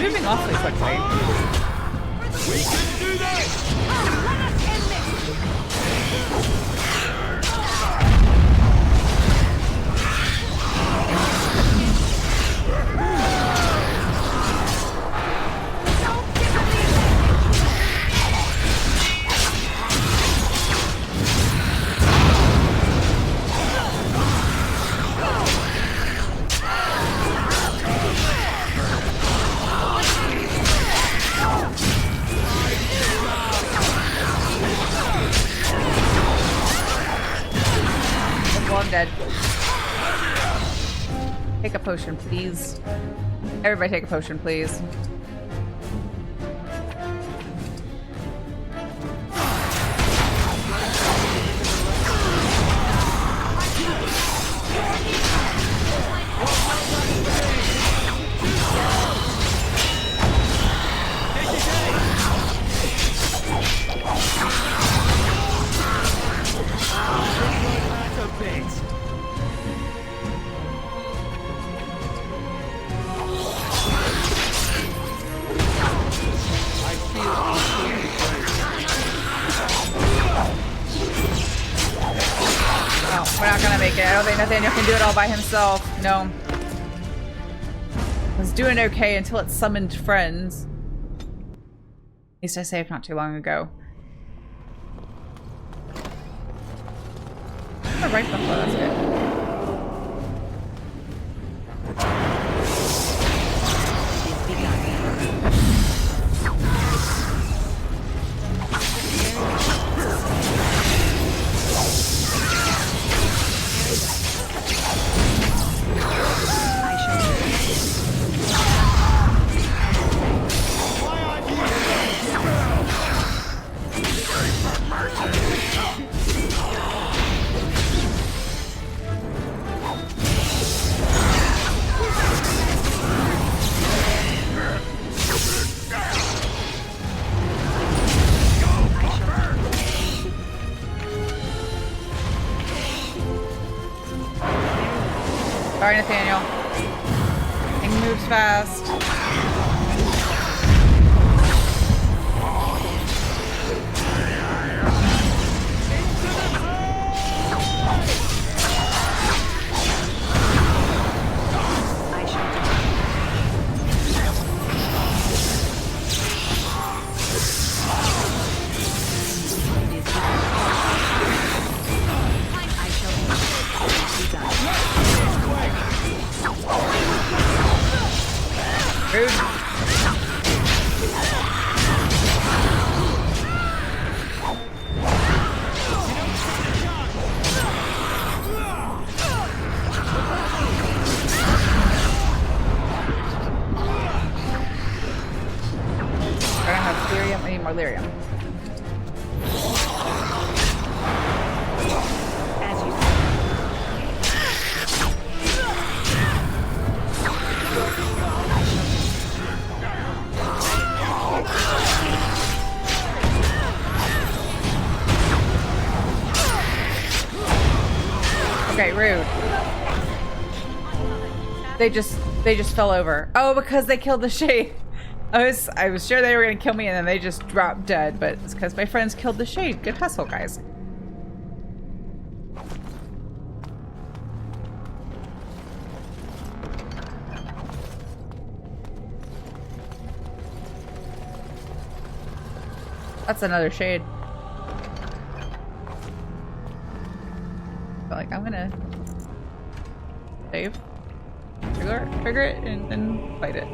Moving awfully quickly. We can do this! I'm dead. Take a potion, please. Everybody take a potion, please. We're not gonna make it. I don't think Nathaniel can do it all by himself. No. I was doing okay until it summoned friends. At least I saved not too long ago. Oh, right before, that's good. Sorry, Nathaniel. He moves fast. Rude. I don't have lyrium. I need more lyrium. Okay, rude. They just fell over. Oh, because they killed the shade. I was sure they were gonna kill me, and then they just dropped dead. But it's because my friends killed the shade. Good hustle, guys. That's another shade. But like, I'm gonna save, trigger it, and then fight it.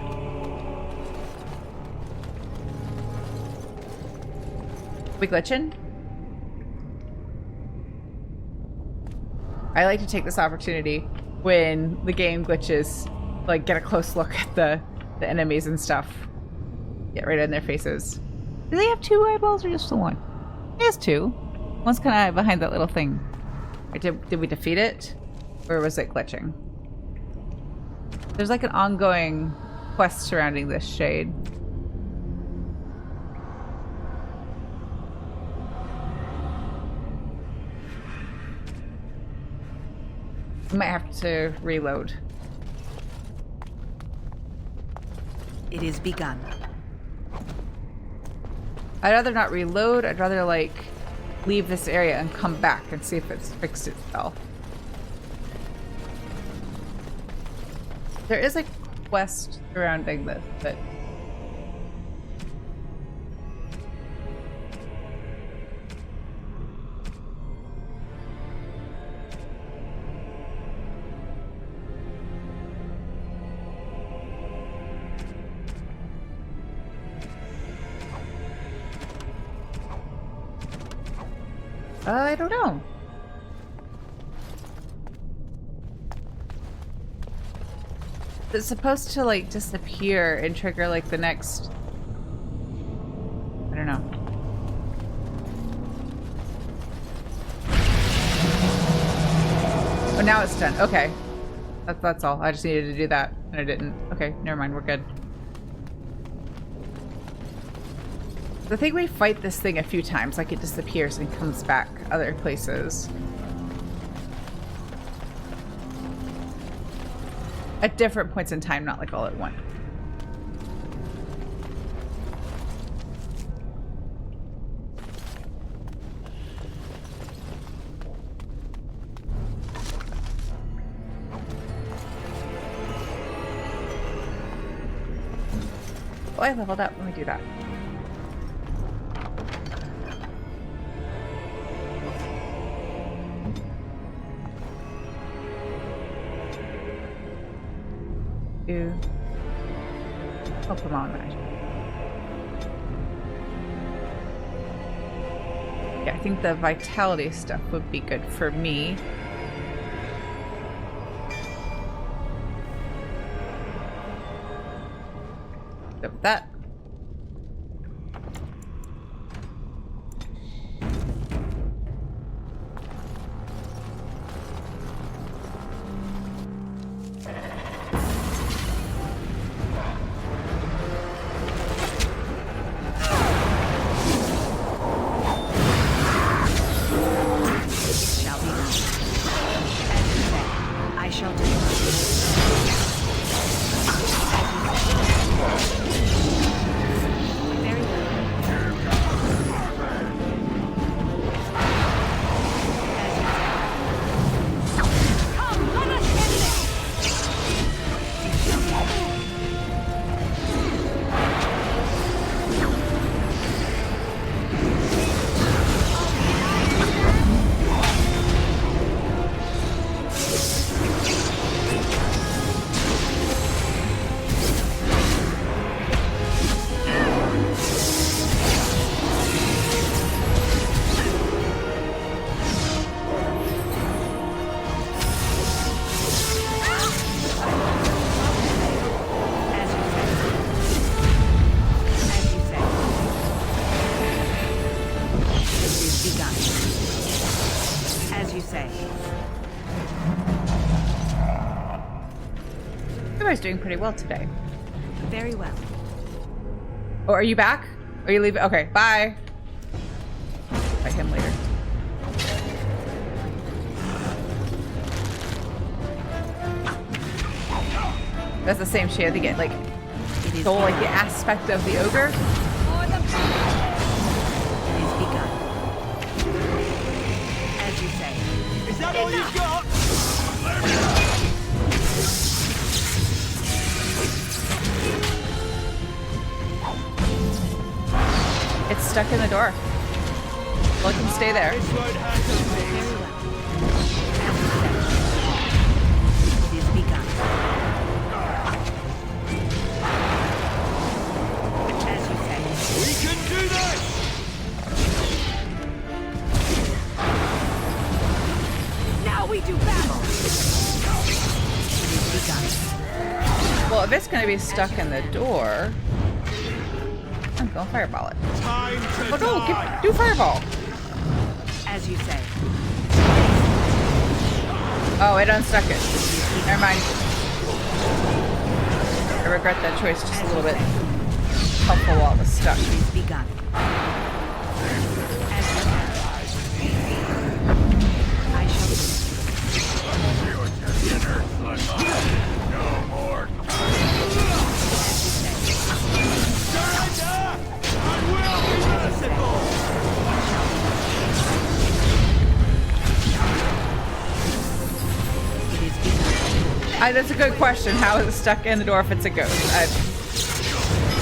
We glitching? I like to take this opportunity when the game glitches, like get a close look at the enemies and stuff. Get right in their faces. Do they have 2 eyeballs or just the 1? He has 2. One's kind of behind that little thing. Did we defeat it? Or was it glitching? There's like an ongoing quest surrounding this shade. I might have to reload. It is begun. I'd rather not reload. I'd rather like leave this area and come back and see if it's fixed itself. There is a quest surrounding this, but I don't know. It's supposed to like disappear and trigger like the next. I don't know. Oh, now it's done. Okay. That's all. I just needed to do that and I didn't. Okay, never mind. We're good. I think we fight this thing a few times, like it disappears and comes back other places. At different points in time, not like all at once. Oh, I leveled up. Let me do that. Oh, come on, Mage. Yeah, I think the vitality stuff would be good for me. So that. doing pretty well today. Very well. Oh, are you back? Are you leaving? Okay, bye. Fight him later. That's the same shade again, like the whole like the aspect of the ogre. It is begun. As you say. Is that all you've got? It's stuck in the door. Let him stay there. This won't handle Very things. well. It is begun. As you say. We can do this! Now we do battle. It is begun. Well, if it's gonna be stuck in the door, I'm gonna fireball it. Time to Oh no, die! do fireball! As you say. Oh, it unstuck it. Never mind. I regret that choice just a little bit. Helpful while it was stuck. It is begun. As you say. I shall do. No more. Surrender! I will be merciful! It is begun. That's a good question. How is it stuck in the door if it's a ghost?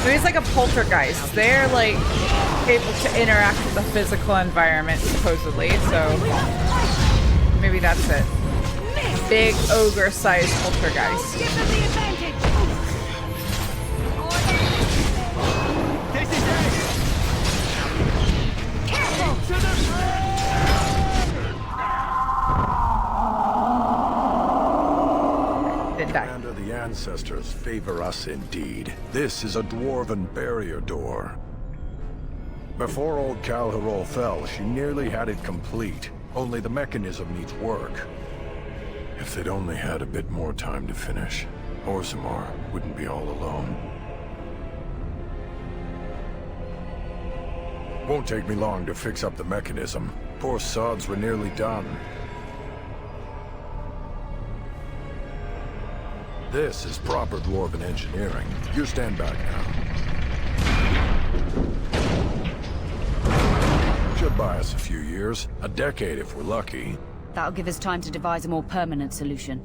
Maybe it's like a poltergeist. They're like able to interact with the physical environment supposedly, so maybe that's it. Big ogre-sized poltergeist. Give them the advantage. This is it! Careful. To the Didn't die. Commander, the ancestors favor us indeed. This is a dwarven barrier door. Before old Kal'Hirol fell, she nearly had it complete. Only the mechanism needs work. If they'd only had a bit more time to finish, Orzammar wouldn't be all alone. Won't take me long to fix up the mechanism. Poor sods were nearly done. This is proper dwarven engineering. You stand back now. Should buy us a few years. A decade if we're lucky. That'll give us time to devise a more permanent solution.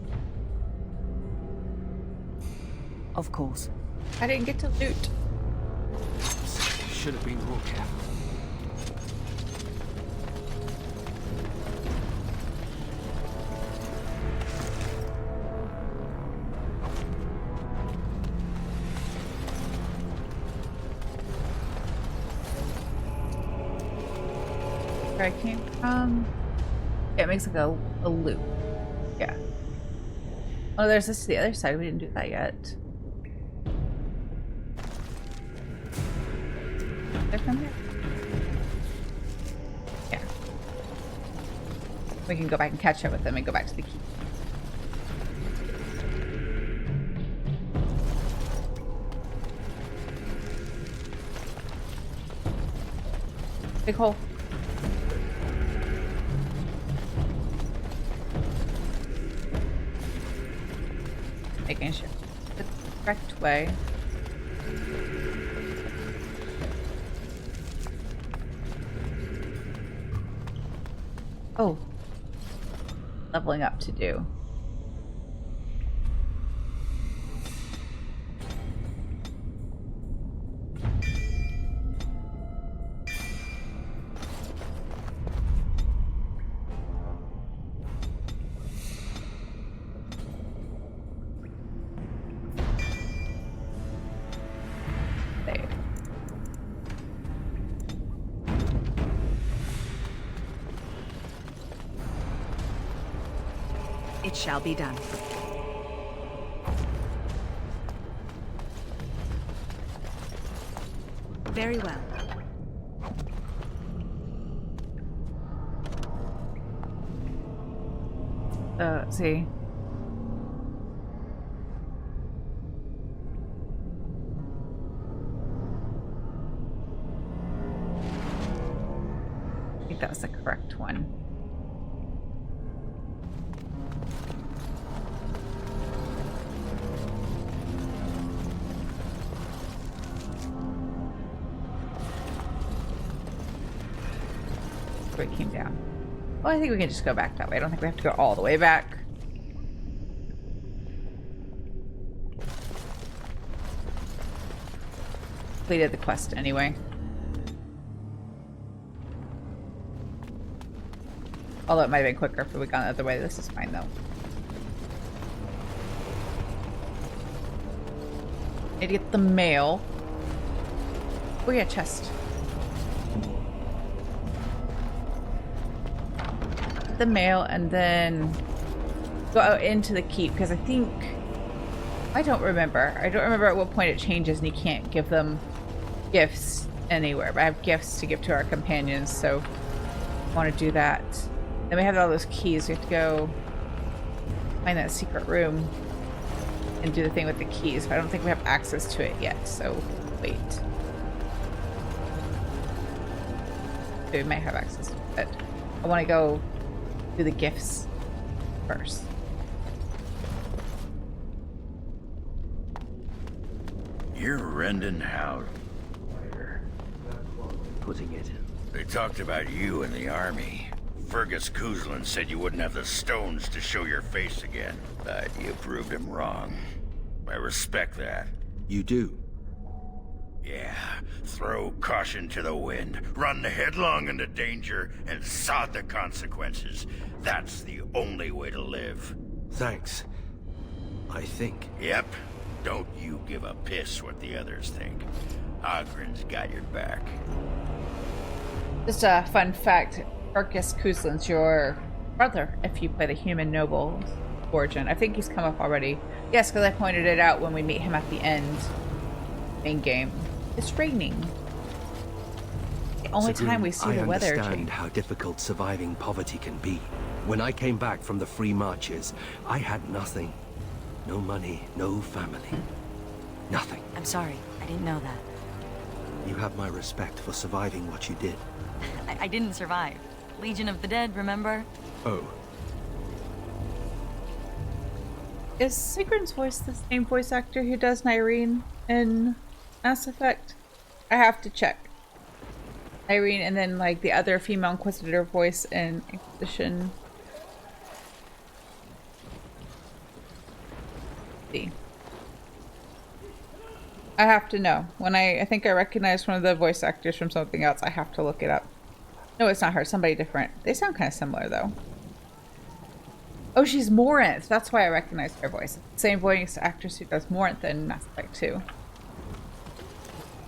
Of course. I didn't get to loot. Should have been more careful. Where I came from. Yeah, it makes like a loop. Yeah. Oh, there's this to the other side. We didn't do that yet. They're from here? Yeah. We can go back and catch up with them and go back to the key. Big hole. Making sure the correct way. Oh, leveling up to do. It shall be done. Very well. See. think that was the correct one. Where it came down. Well, I think we can just go back that way. I don't think we have to go all the way back. Completed the quest anyway. Although it might have been quicker if we had gone the other way. This is fine though. Need to get the mail. Oh yeah, chest. The mail and then go out into the keep because I think I don't remember at what point it changes and you can't give them gifts anywhere, but I have gifts to give to our companions, so I want to do that. Then we have all those keys. We have to go find that secret room and do the thing with the keys, but I don't think we have access to it yet, so wait. We might have access to it, but I want to go do the gifts first. You're Rendon Howard. Putting it. They talked about you in the army. Fergus Kuzlin said you wouldn't have the stones to show your face again, but you proved him wrong. I respect that. You do? Yeah, throw caution to the wind, run headlong into danger, and sod the consequences. That's the only way to live. Thanks. I think. Yep. Don't you give a piss what the others think. Ogren's got your back. Just a fun fact, Fergus Kuzlin's your brother if you play the human noble origin. I think he's come up already. Yes, because I pointed it out when we meet him at the end. Main game. It's raining. The only time we see the weather change. I understand how difficult surviving poverty can be. When I came back from the free marches, I had nothing. No money, no family. Nothing. I'm sorry, I didn't know that. You have my respect for surviving what you did. I didn't survive. Legion of the Dead, remember? Oh. Is Sigrun's voice the same voice actor who does Nyreen in Mass Effect? I have to check. Nyreen and then like the other female Inquisitor voice in Inquisition. See. I have to know. When I think I recognize one of the voice actors from something else, I have to look it up. No, it's not her. Somebody different. They sound kind of similar, though. Oh, she's Morinth. That's why I recognize her voice. Same voice actress who does Morinth in Mass Effect 2.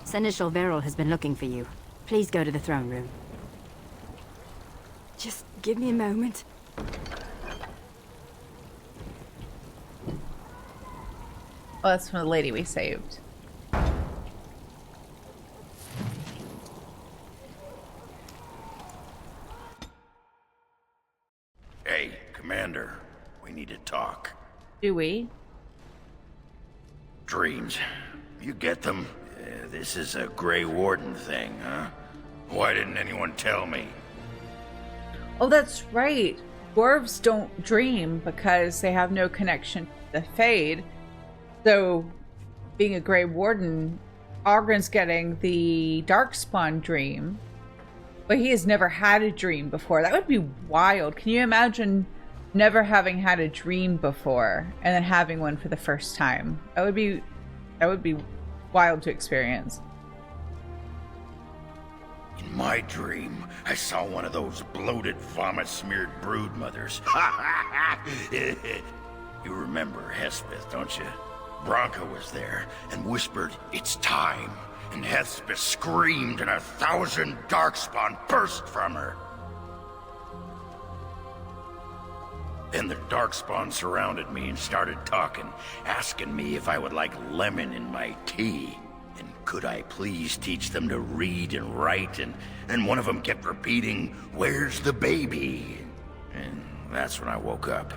Seneschal Veril has been looking for you. Please go to the throne room. Just give me a moment. Oh, that's from the lady we saved. Hey, Commander. We need to talk. Do we? Dreams. You get them? This is a Grey Warden thing, huh? Why didn't anyone tell me? Oh, that's right. Dwarves don't dream because they have no connection to the Fade. So, being a Grey Warden, Ogren's getting the Darkspawn dream, but he has never had a dream before. That would be wild. Can you imagine never having had a dream before and then having one for the first time? That would be wild to experience. In my dream, I saw one of those bloated, vomit-smeared brood mothers. You remember Hespeth, don't you? Bronca was there and whispered, "It's time." And Hespeth screamed and 1,000 Darkspawn burst from her. Then the Darkspawn surrounded me and started talking, asking me if I would like lemon in my tea. And could I please teach them to read and write? And one of them kept repeating, "Where's the baby?" And that's when I woke up.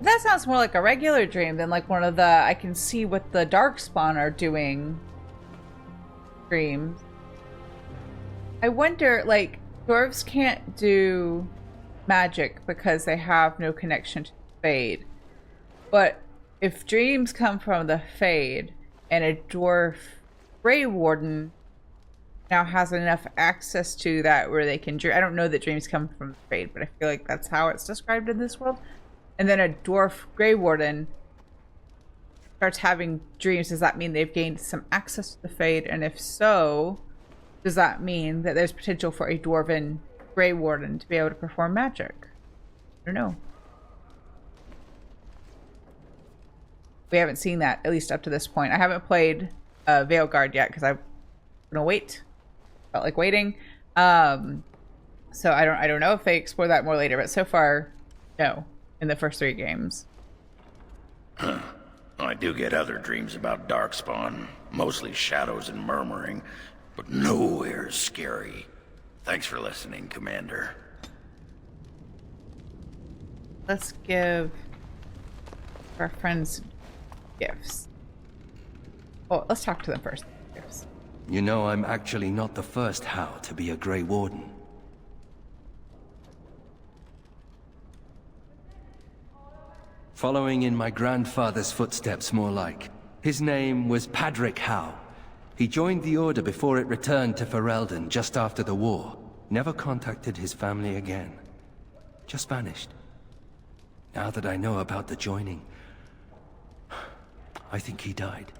That sounds more like a regular dream than like one of the I can see what the Darkspawn are doing dreams. I wonder, like, Dwarves can't do magic because they have no connection to the Fade. But if dreams come from the Fade and a dwarf Grey Warden now has enough access to that where they can dream. I don't know that dreams come from the Fade, but I feel like that's how it's described in this world. And then a dwarf Grey Warden starts having dreams. Does that mean they've gained some access to the Fade? And if so, does that mean that there's potential for a dwarven Grey Warden to be able to perform magic? I don't know. We haven't seen that, at least up to this point. I haven't played Veilguard yet because I'm gonna wait. Felt like waiting. So I don't know if they explore that more later, but so far, no. In the first 3 games. I do get other dreams about Darkspawn, mostly shadows and murmuring, but nowhere as scary. Thanks for listening, Commander. Let's give our friends gifts. Oh, let's talk to them first. Gifts. You know, I'm actually not the first How to be a Grey Warden. Following in my grandfather's footsteps, more like. His name was Padric How. He joined the Order before it returned to Ferelden just after the war. Never contacted his family again. Just vanished. Now that I know about the joining, I think he died.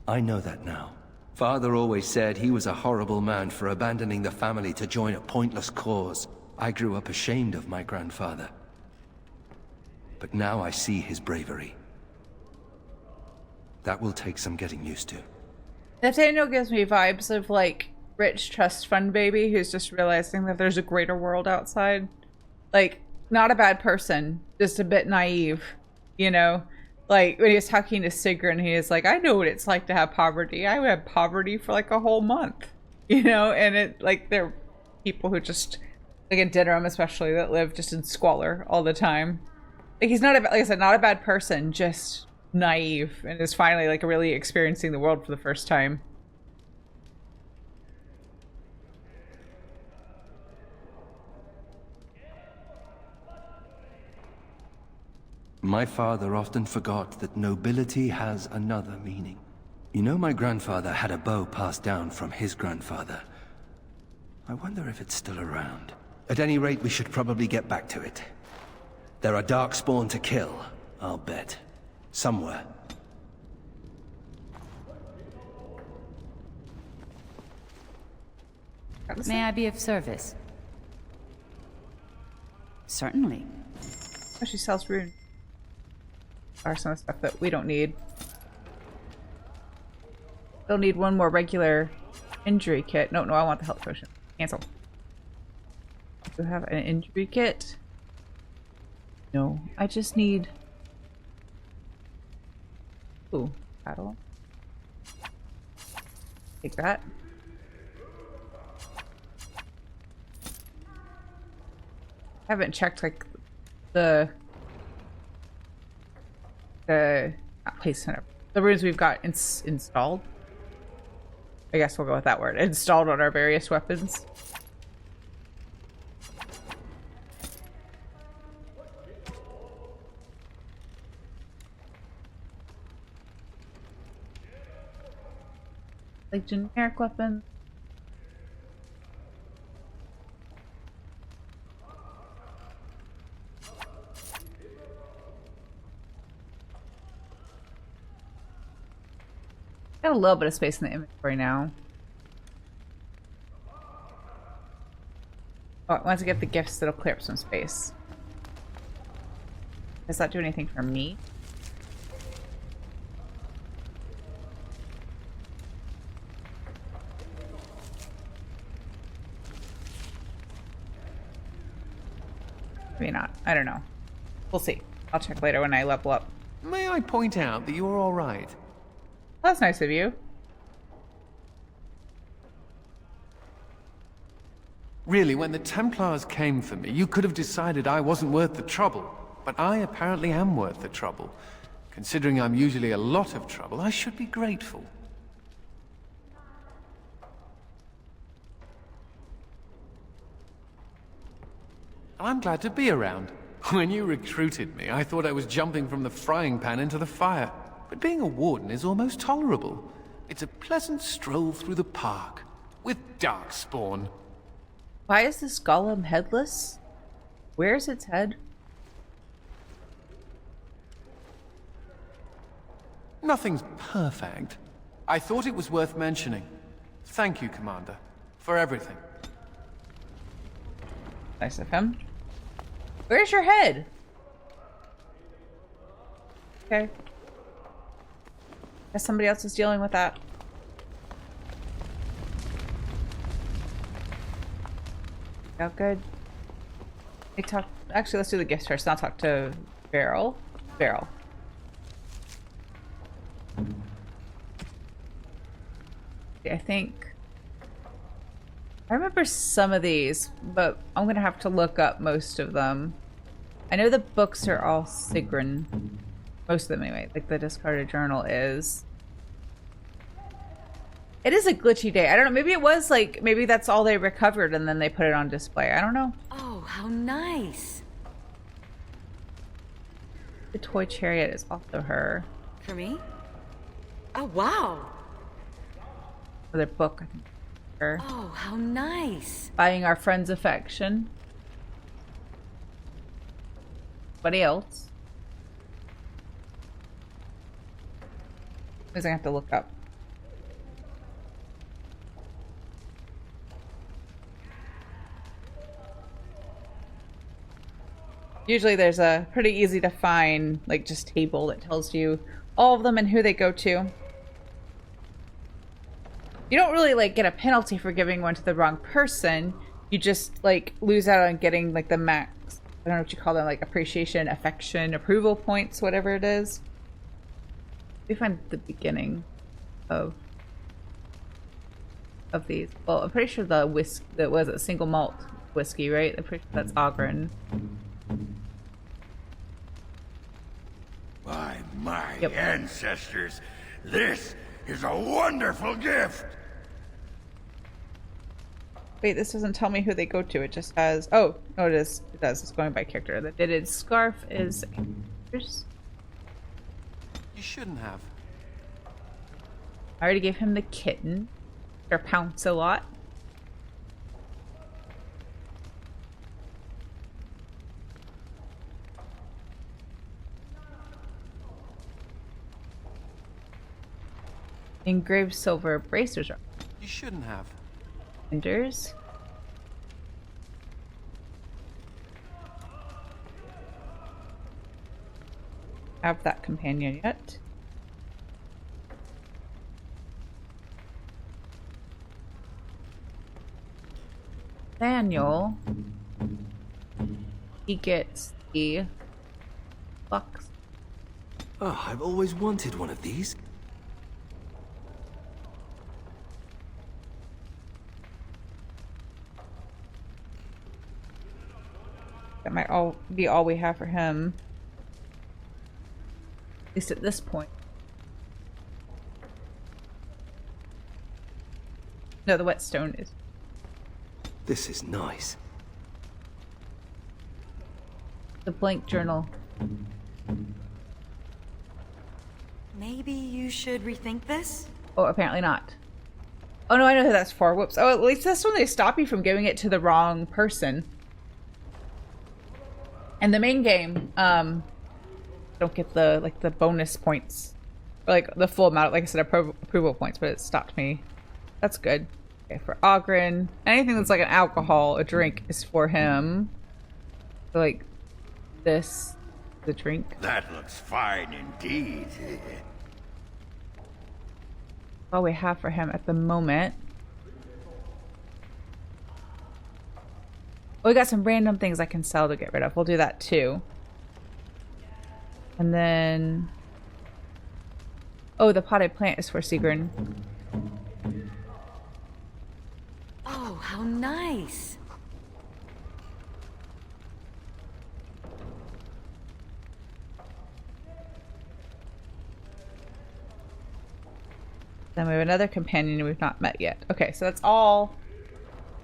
I know that now. Father always said he was a horrible man for abandoning the family to join a pointless cause. I grew up ashamed of my grandfather. But now I see his bravery. That will take some getting used to. Nathaniel gives me vibes of like rich trust fund baby who's just realizing that there's a greater world outside. Like, not a bad person, just a bit naive, you know? Like, when he was talking to Sigrun, he was like, I know what it's like to have poverty. I had poverty for like a whole month, you know? And it, like, there are people who just, like in Dinnerham especially, that live just in squalor all the time. Like, he's not, like I said, not a bad person, just naive, and is finally, like, really experiencing the world for the first time. My father often forgot that nobility has another meaning. You know, my grandfather had a bow passed down from his grandfather. I wonder if it's still around. At any rate, we should probably get back to it. There are Darkspawn to kill, I'll bet. Somewhere. May I be of service? Certainly. Oh, she sells rune. Or some stuff that we don't need. They'll need one more regular injury kit. No, I want the health potion. Cancel. Do I have an injury kit? No, I just need... Ooh, paddle. Take that. I haven't checked, like, the placement of the runes we've got installed. I guess we'll go with that word. Installed on our various weapons. Like generic weapons. Got a little bit of space in the inventory now. Oh, once I get the gifts, that'll clear up some space. Does that do anything for me? Maybe not. I don't know. We'll see. I'll check later when I level up. May I point out that you're all right? That's nice of you. Really, when the Templars came for me, you could have decided I wasn't worth the trouble. But I apparently am worth the trouble. Considering I'm usually a lot of trouble, I should be grateful. I'm glad to be around. When you recruited me, I thought I was jumping from the frying pan into the fire. But being a warden is almost tolerable. It's a pleasant stroll through the park, with Darkspawn. Why is this golem headless? Where's its head? Nothing's perfect. I thought it was worth mentioning. Thank you, Commander, for everything. Nice of him. Where's your head? Okay. Guess somebody else is dealing with that. Oh, good. Actually, let's do the gifts first. I'll talk to Beryl. I think I remember some of these, but I'm gonna have to look up most of them. I know the books are all Sigrun. Most of them anyway, like the discarded journal is. It is a glitchy day. I don't know, maybe it was like, maybe that's all they recovered and then they put it on display. I don't know. Oh, how nice. The toy chariot is also her. For me? Oh, wow. For their book, I think. Her. Oh, how nice. Buying our friend's affection. Anybody else? I have to look up. Usually there's a pretty easy to find, like, just table that tells you all of them and who they go to. You don't really, like, get a penalty for giving one to the wrong person. You just, like, lose out on getting, like, the max, I don't know what you call them, like, appreciation, affection, approval points, whatever it is. We find the beginning of these. Well, I'm pretty sure the whiskey, that was a single malt whiskey, right? I'm pretty sure that's Ogren. By my ancestors, this is a wonderful gift! Wait, this doesn't tell me who they go to. It just has... Oh, no, it is. It does. It's going by character. The knitted scarf is... You shouldn't have. I already gave him the kitten. Or pounce a lot. Engraved silver bracers. You shouldn't have. Enders. Have that companion yet? Daniel. He gets the box. Oh, I've always wanted one of these. That might be all we have for him. At least at this point. No, the whetstone is. This is nice. The blank journal. Maybe you should rethink this? Oh, apparently not. Oh no, I know who that's for. Whoops. Oh, at least that's when they stop you from giving it to the wrong person. And the main game, don't get the, like, the bonus points. Or, like, the full amount, like I said, approval points, but it stopped me. That's good. Okay, for Ogren. Anything that's like an alcohol, a drink, is for him. So, like, this, the drink. That looks fine indeed. All we have for him at the moment. Oh, we got some random things I can sell to get rid of. We'll do that too. And then... Oh, the potted plant is for Sigrun. Oh, how nice. Then we have another companion we've not met yet. Okay, so that's all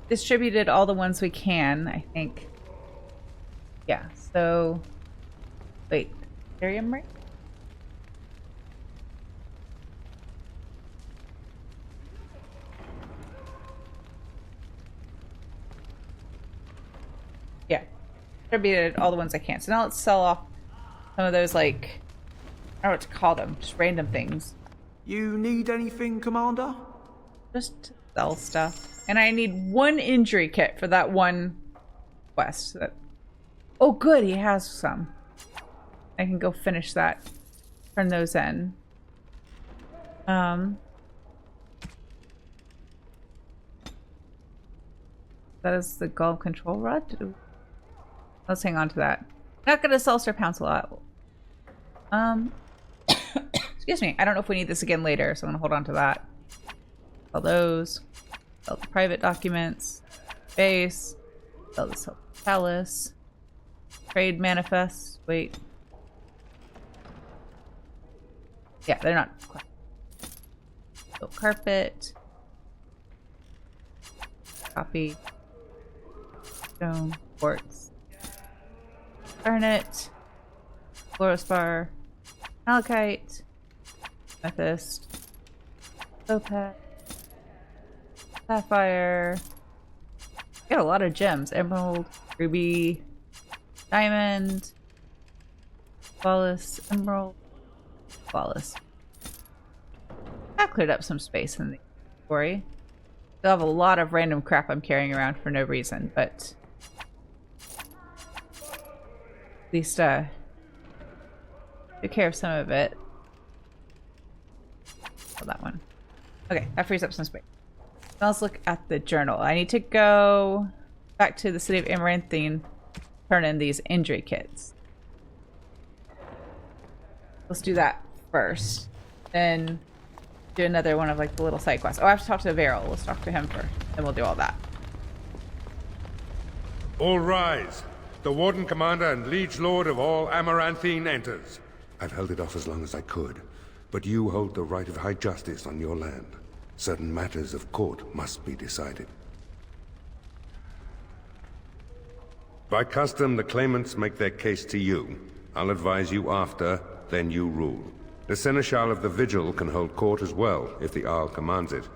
distributed, all the ones we can, I think. Yeah, so wait, Ethereum ring? Yeah, distributed all the ones I can. So now let's sell off some of those, like, I don't know what to call them, just random things. You need anything, Commander? Just sell stuff. And I need one injury kit for that one quest. Oh good, he has some. I can go finish that. Turn those in. That is the Golem Control Rod? Let's hang on to that. Not gonna sell Sir Pounce a lot. Excuse me. I don't know if we need this again later, so I'm gonna hold on to that. Sell those. Sell the private documents. Base. Sell the palace. Trade manifest. Wait. Yeah, they're not quite. Silk carpet. Copy. Stone. Quartz. Garnet. Fluorospar. Malachite. Amethyst. Topaz. Sapphire. Got a lot of gems. Emerald. Ruby. Diamond. Flawless. Emerald. Flawless. That cleared up some space in the inventory. Still have a lot of random crap I'm carrying around for no reason, but at least took care of some of it. Oh, that one. Okay, that frees up some space. Now let's look at the journal. I need to go back to the city of Amaranthine, turn in these injury kits. Let's do that first. Then do another one of like the little side quests. Oh, I have to talk to Vigil. Let's talk to him first. Then we'll do all that. All rise. The Warden Commander and Liege Lord of all Amaranthine enters. I've held it off as long as I could, but you hold the right of high justice on your land. Certain matters of court must be decided. By custom, the claimants make their case to you. I'll advise you after, then you rule. The Seneschal of the Vigil can hold court as well, if the Arl commands it.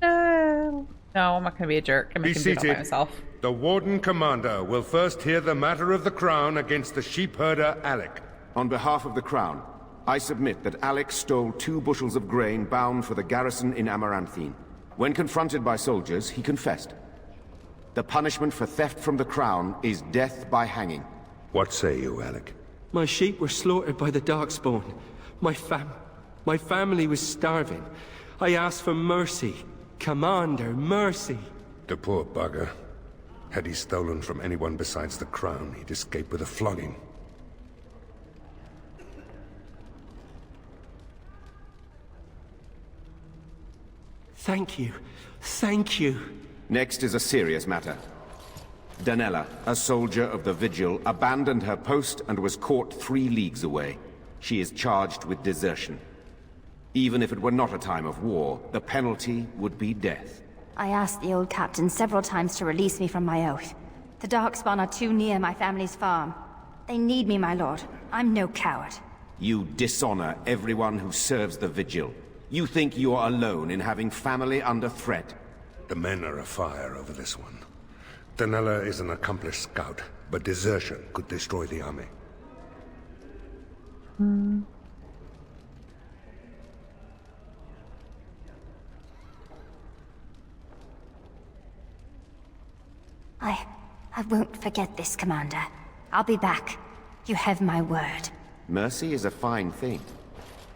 No, I'm not gonna be a jerk. I'm Be gonna do it all by seated. myself. The Warden Commander will first hear the matter of the Crown against the sheepherder Alec. On behalf of the Crown, I submit that Alec stole 2 bushels of grain bound for the garrison in Amaranthine. When confronted by soldiers, he confessed. The punishment for theft from the Crown is death by hanging. What say you, Alec? My sheep were slaughtered by the Darkspawn. My family was starving. I asked for mercy. Commander, mercy. The poor bugger. Had he stolen from anyone besides the Crown, he'd escape with a flogging. Thank you. Thank you. Next is a serious matter. Danella, a soldier of the Vigil, abandoned her post and was caught 3 leagues away. She is charged with desertion. Even if it were not a time of war, the penalty would be death. I asked the old captain several times to release me from my oath. The Darkspawn are too near my family's farm. They need me, my lord. I'm no coward. You dishonor everyone who serves the Vigil. You think you are alone in having family under threat. The men are afire over this one. Danella is an accomplished scout, but desertion could destroy the army. I won't forget this, Commander. I'll be back. You have my word. Mercy is a fine thing,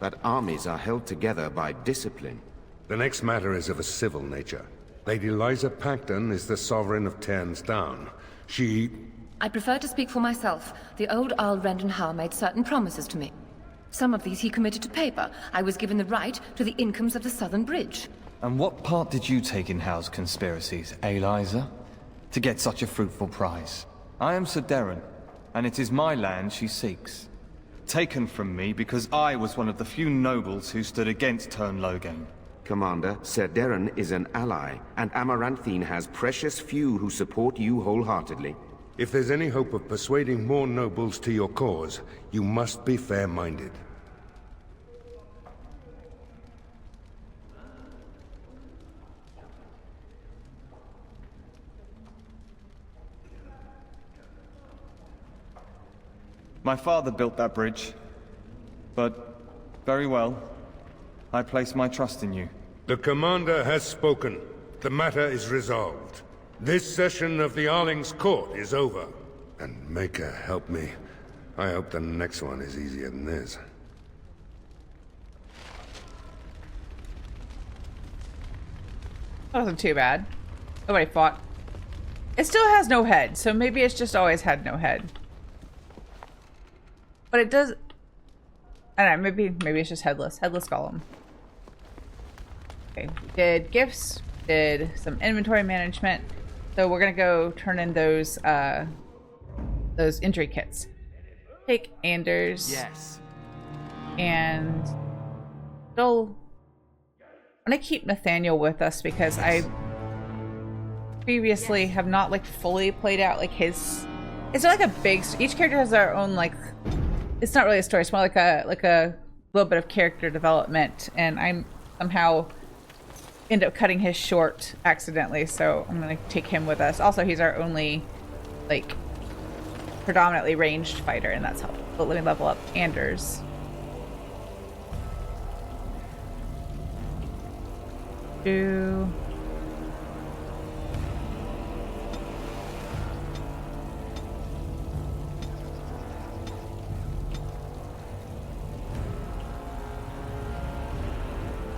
but armies are held together by discipline. The next matter is of a civil nature. Lady Liza Pacton is the sovereign of Terns Down. I prefer to speak for myself. The old Arl Rendenhal made certain promises to me. Some of these he committed to paper. I was given the right to the incomes of the Southern Bridge. And what part did you take in Hal's conspiracies, Liza? To get such a fruitful prize. I am Sir Darren. and it is my land she seeks. Taken from me because I was one of the few nobles who stood against Tern Logain. Commander, Ser Deren is an ally, and Amaranthine has precious few who support you wholeheartedly. If there's any hope of persuading more nobles to your cause, you must be fair-minded. My father built that bridge, but very well. I place my trust in you. The Commander has spoken. The matter is resolved. This session of the Arling's court is over. And Maker, help me. I hope the next one is easier than this. That wasn't too bad. Nobody fought. It still has no head, so maybe it's just always had no head. But it does... I don't know, maybe it's just headless. Headless golem. Okay, we did gifts, did some inventory management. So we're gonna go turn in those injury kits. Take Anders. Yes. And still I'm gonna keep Nathaniel with us because I previously have not like fully played out like his. It's not like a big. Each character has their own like. It's not really a story. It's more like a little bit of character development, and I'm somehow end up cutting his short accidentally. So I'm gonna take him with us. Also, he's our only like predominantly ranged fighter, and that's helpful. But let me level up Anders.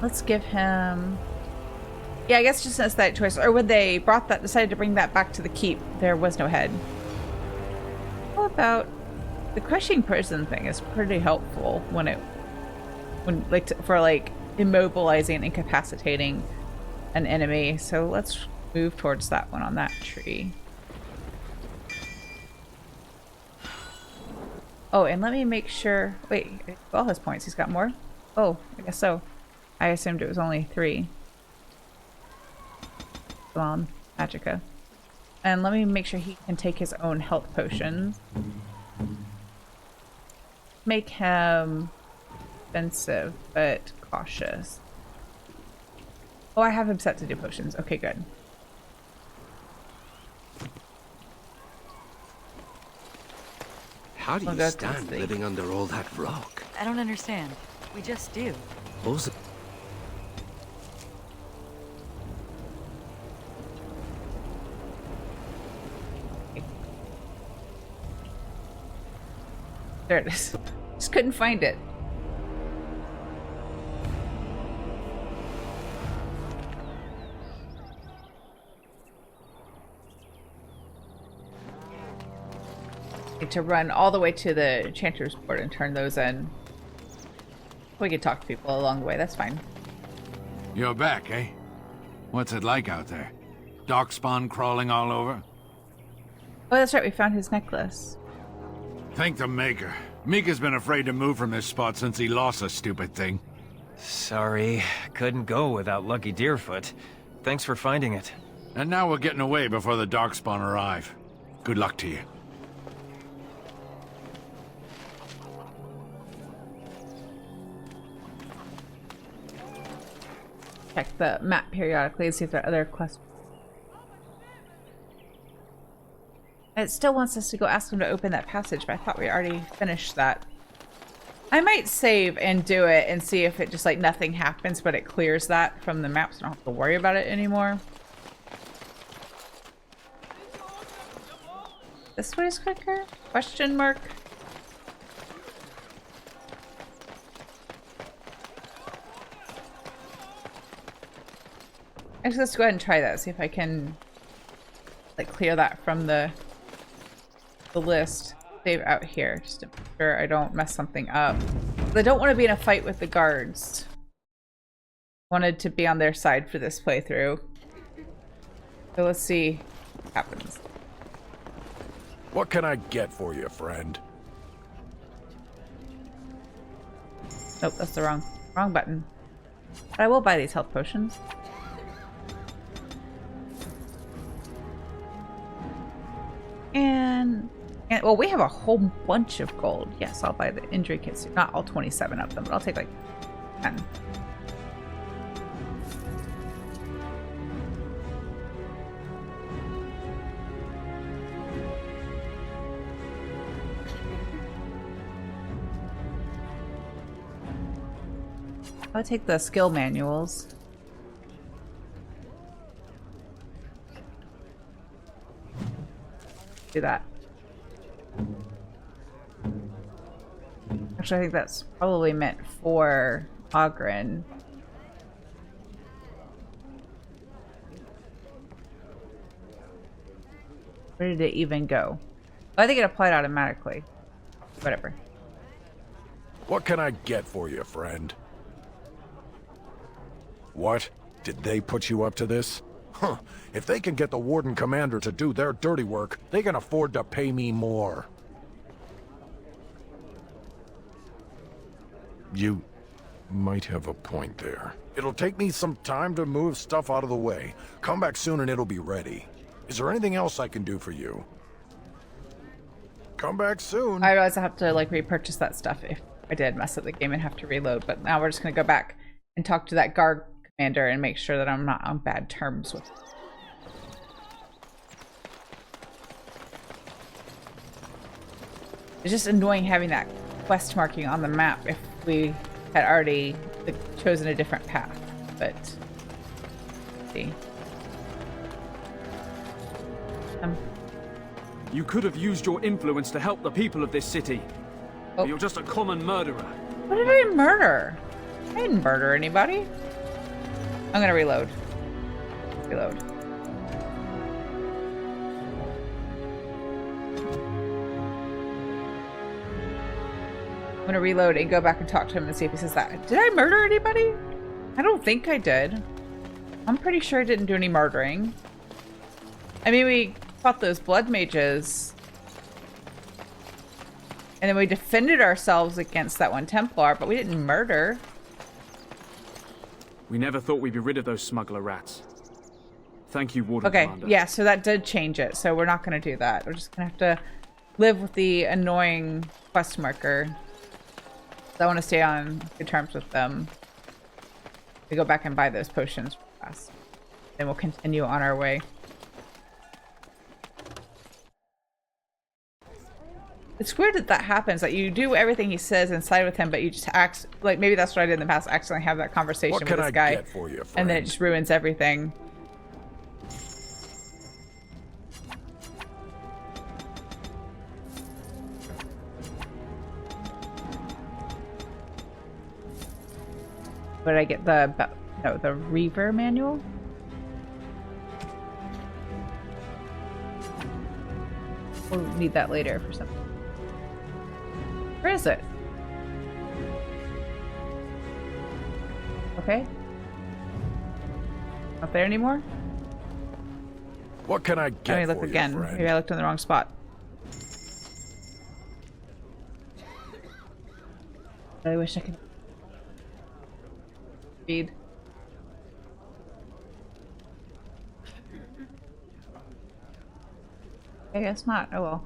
Let's give him... Yeah, I guess just an aesthetic choice. Or when they decided to bring that back to the keep, there was no head. How about... The crushing prison thing is pretty helpful when for immobilizing and incapacitating an enemy. So let's move towards that one on that tree. Oh, and let me make sure... Wait, all his points. He's got more? Oh, I guess so. I assumed it was only 3. Come on, Magica. And let me make sure he can take his own health potions. Make him defensive, but cautious. Oh, I have him set to do potions. Okay, good. How do you stand living under all that rock? I don't understand. We just do. Also, there it is. Just couldn't find it. Need to run all the way to the Enchanter's Board and turn those in. We could talk to people along the way, that's fine. You're back, eh? What's it like out there? Darkspawn crawling all over? Oh, that's right, we found his necklace. Thank the Maker. Mika's been afraid to move from this spot since he lost the stupid thing. Sorry, couldn't go without Lucky Deerfoot. Thanks for finding it. And now we're getting away before the Darkspawn arrive. Good luck to you. Check the map periodically and see if there are other quests. It still wants us to go ask him to open that passage, but I thought we already finished that. I might save and do it and see if it just like nothing happens, but it clears that from the map so I don't have to worry about it anymore. This way is quicker? Question mark? Actually, let's go ahead and try that. See if I can like clear that from the list. Save out here just to make sure I don't mess something up. I don't want to be in a fight with the guards. Wanted to be on their side for this playthrough. So let's see what happens. What can I get for you, friend? Nope, that's the wrong button. But I will buy these health potions. And well, we have a whole bunch of gold. Yes, I'll buy the injury kits. Not all 27 of them, but I'll take like 10. I'll take the skill manuals. Do that. Actually, I think that's probably meant for Ogren. Where did it even go? Oh, I think it applied automatically. Whatever. What can I get for you, friend? What? Did they put you up to this? Huh. If they can get the Warden Commander to do their dirty work, they can afford to pay me more. You might have a point there. It'll take me some time to move stuff out of the way. Come back soon and it'll be ready. Is there anything else I can do for you? Come back soon. I realize I have to like repurchase that stuff if I did mess up the game and have to reload, but now we're just gonna go back and talk to that guard commander and make sure that I'm not on bad terms with him. It's just annoying having that quest marking on the map if we had already chosen a different path, but let's see. You could have used your influence to help the people of this city. Oh. You're just a common murderer. What did I murder? I didn't murder anybody. I'm gonna reload. Reload. I'm gonna reload and go back and talk to him and see if he says that. Did I murder anybody? I don't think I did. I'm pretty sure I didn't do any murdering. I mean, we fought those blood mages. And then we defended ourselves against that one Templar, but we didn't murder. We never thought we'd be rid of those smuggler rats. Thank you, Warden Okay, Commander. yeah, so that did change it. So we're not going to do that. We're just going to have to live with the annoying quest marker. I want to stay on good terms with them. We go back and buy those potions for us. Then we'll continue on our way. It's weird that that happens, that you do everything he says and side with him, but you just act like, maybe that's what I did in the past, accidentally have that conversation with this guy. Get for you, and then it just ruins everything. But I get the Reaver manual? We'll need that later for something. Where is it? Okay. Not there anymore? What can I get Let me look for again. you, friend? Maybe I looked in the wrong spot. I wish I could read. I guess not. Oh well.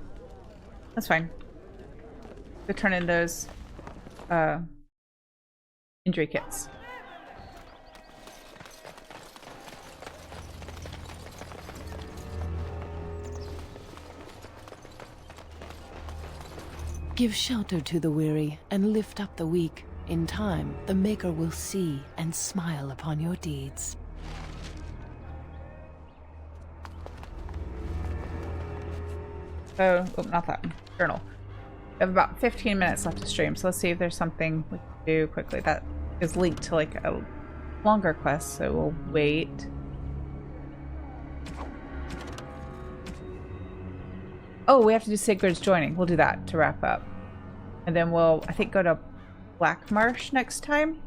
That's fine. Go turn in those injury kits. Give shelter to the weary and lift up the weak. In time, the Maker will see and smile upon your deeds. Oh, not that one. Journal. We have about 15 minutes left to stream, so let's see if there's something we can do quickly. That is linked to like a longer quest, so we'll wait. Oh, we have to do Sigurd's joining. We'll do that to wrap up. And then we'll, I think, go to Black Marsh next time.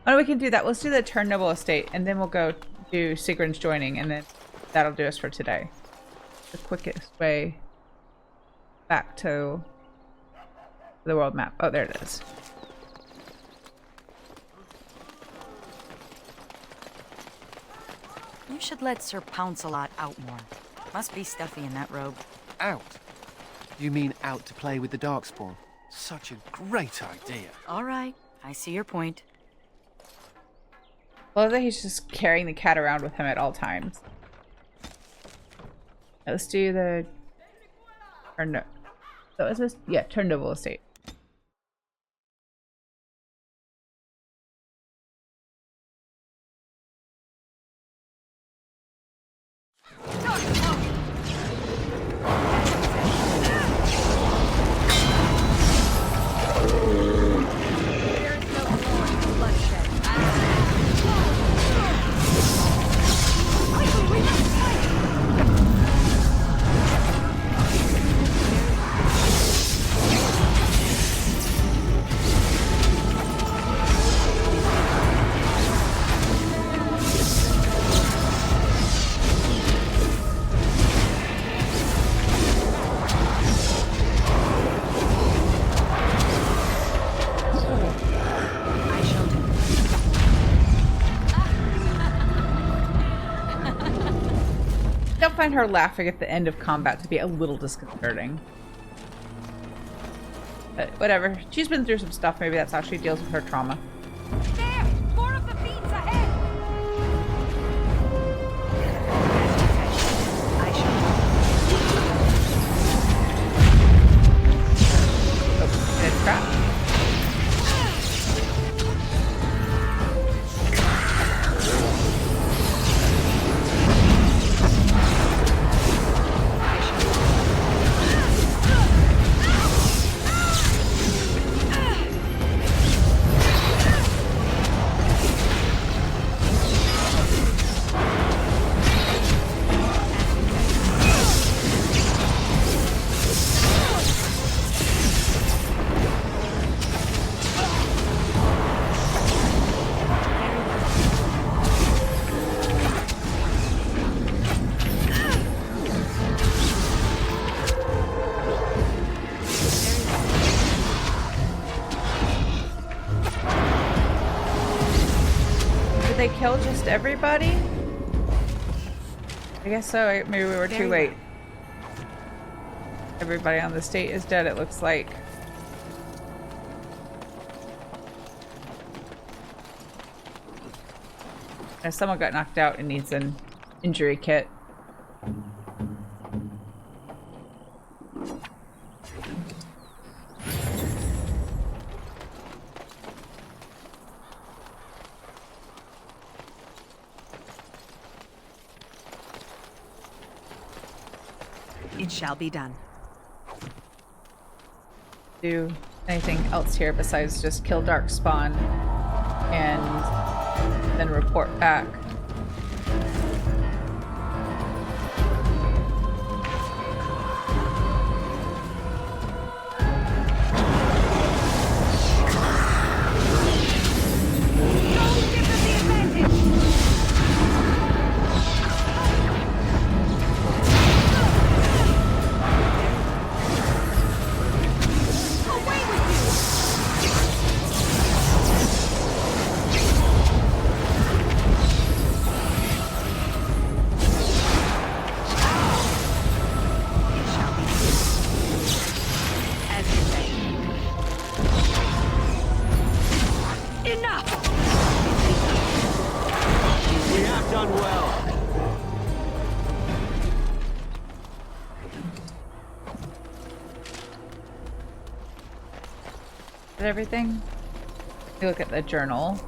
Oh, no, we can do that. Let's do the Turn Noble Estate, and then we'll go do Sigurd's joining, and then that'll do us for today. the quickest way back to the world map. Oh, there it is. You should let Sir Pounce-a-Lot out more. Must be stuffy in that robe. Out? You mean out to play with the Darkspawn? Such a great idea. All right, I see your point. I love that he's just carrying the cat around with him at all times. Let's do the... Or no. So is this? Yeah, Turnoval Estate. I find her laughing at the end of combat to be a little disconcerting. But whatever. She's been through some stuff. Maybe that's how she deals with her trauma. There! More of the beats ahead! Oh, good crap. Kill just everybody? I guess so. Maybe we were too late. Everybody on the state is dead, it looks like. And someone got knocked out and needs an injury kit. It shall be done. Do anything else here besides just kill Darkspawn and then report back. Everything. You look at the journal.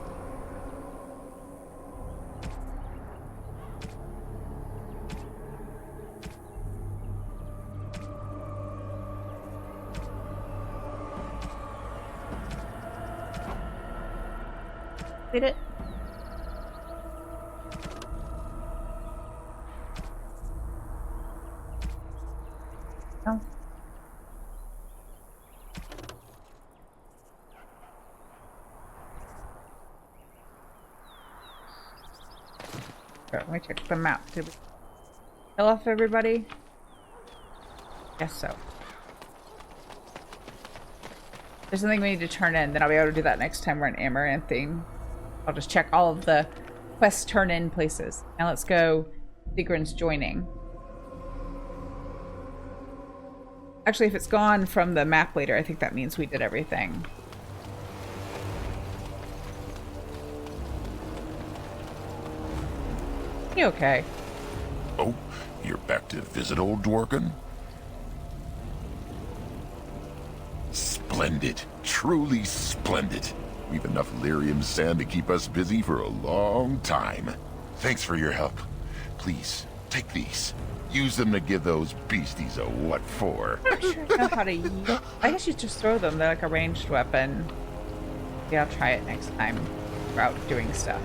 Read it. Oh. Let me check the map. Did we kill off everybody? Guess so. There's something we need to turn in, then I'll be able to do that next time we're in Amaranthine. I'll just check all of the quest turn-in places. Now let's go Sigrun's joining. Actually, if it's gone from the map later, I think that means we did everything. You okay? Oh, you're back to visit old Dworkin? Splendid. Truly splendid. We've enough lyrium sand to keep us busy for a long time. Thanks for your help. Please, take these. Use them to give those beasties a what for. I'm not sure I know how to use. I guess you just throw them. They're like a ranged weapon. Yeah, I'll try it next time. We're out doing stuff.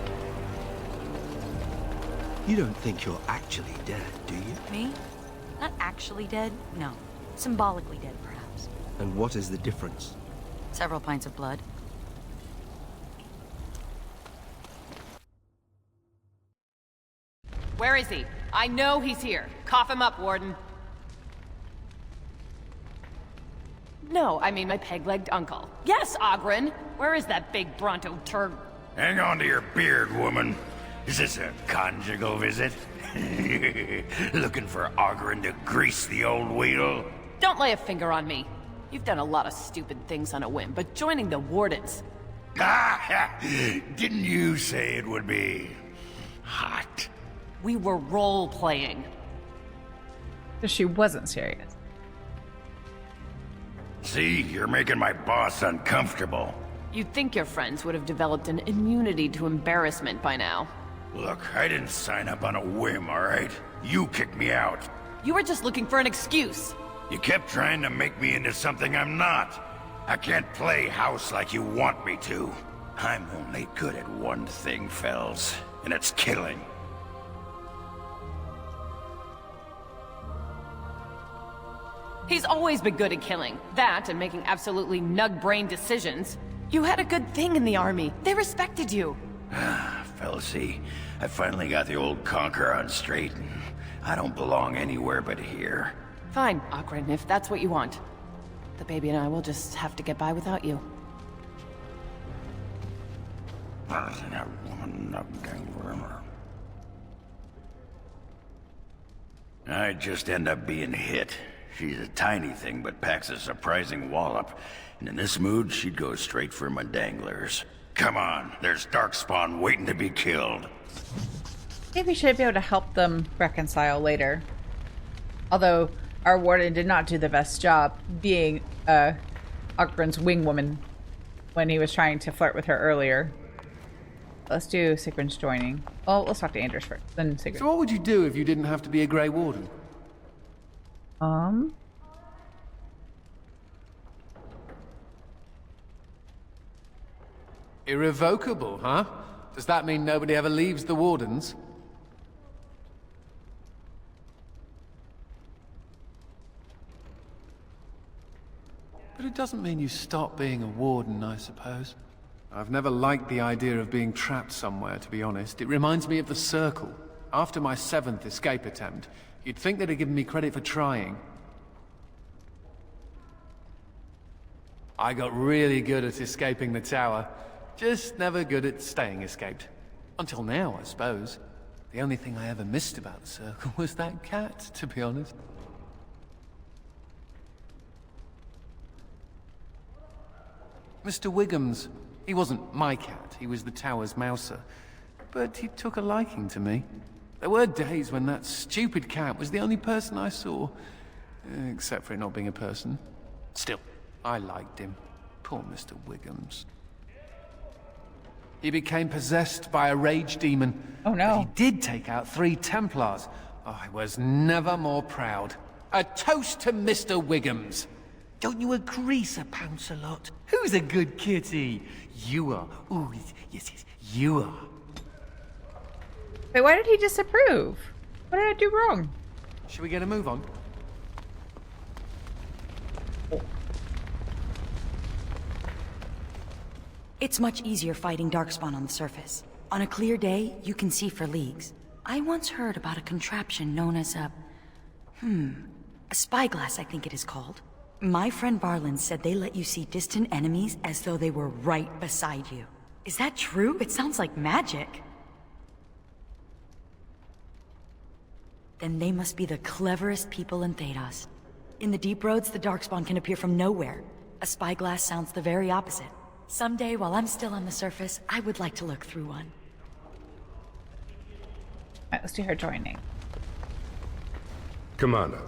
You don't think you're actually dead, do you? Me? Not actually dead, no. Symbolically dead, perhaps. And what is the difference? Several pints of blood. Where is he? I know he's here. Cough him up, Warden. No, I mean my peg-legged uncle. Yes, Oghren! Where is that big Bronto turd? Hang on to your beard, woman. Is this a conjugal visit? Looking for Oghren to grease the old wheel? Don't lay a finger on me. You've done a lot of stupid things on a whim, but joining the Wardens... Didn't you say it would be... hot? We were role-playing. She wasn't serious. See, you're making my boss uncomfortable. You'd think your friends would have developed an immunity to embarrassment by now. Look, I didn't sign up on a whim, alright? You kicked me out. You were just looking for an excuse. You kept trying to make me into something I'm not. I can't play house like you want me to. I'm only good at one thing, Fells, and it's killing. He's always been good at killing. That and making absolutely nug-brain decisions. You had a good thing in the army. They respected you. Fellsy, I finally got the old conquer on straight, and I don't belong anywhere but here. Fine, Oghren, if that's what you want. The baby and I will just have to get by without you. I'd just end up being hit. She's a tiny thing, but packs a surprising wallop. And in this mood, she'd go straight for my danglers. Come on, there's Darkspawn waiting to be killed. Maybe we should be able to help them reconcile later. Although, our warden did not do the best job being Ogren's wing woman when he was trying to flirt with her earlier. Let's do Sigrun's joining. Oh, let's talk to Anders first, then Sigrun. So what would you do if you didn't have to be a Grey Warden? Irrevocable, huh? Does that mean nobody ever leaves the Wardens? But it doesn't mean you stop being a Warden, I suppose. I've never liked the idea of being trapped somewhere, to be honest. It reminds me of the Circle. After my 7th escape attempt, you'd think they'd have given me credit for trying. I got really good at escaping the tower. Just never good at staying escaped. Until now, I suppose. The only thing I ever missed about the Circle was that cat, to be honest. Mr. Wiggums. He wasn't my cat, he was the tower's mouser. But he took a liking to me. There were days when that stupid cat was the only person I saw. Except for it not being a person. Still, I liked him. Poor Mr. Wiggums. He became possessed by a rage demon. Oh no. But he did take out 3 Templars. I was never more proud. A toast to Mr. Wiggums. Don't you agree, Sir Pouncelot? Who's a good kitty? You are. Ooh, yes, you are. Wait, why did he disapprove? What did I do wrong? Should we get a move on? It's much easier fighting Darkspawn on the surface. On a clear day, you can see for leagues. I once heard about a contraption known as a... A spyglass, I think it is called. My friend Barlin said they let you see distant enemies as though they were right beside you. Is that true? It sounds like magic. Then they must be the cleverest people in Thedas. In the deep roads, the Darkspawn can appear from nowhere. A spyglass sounds the very opposite. Someday, while I'm still on the surface, I would like to look through one. Alright, let's do her joining. Commander.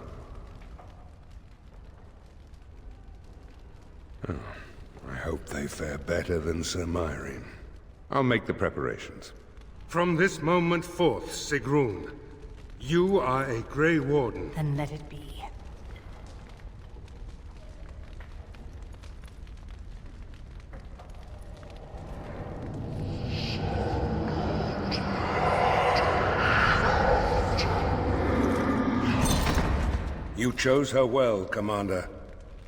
Oh, I hope they fare better than Sir Myrene. I'll make the preparations. From this moment forth, Sigrun, you are a Grey Warden. Then let it be. You chose her well, Commander.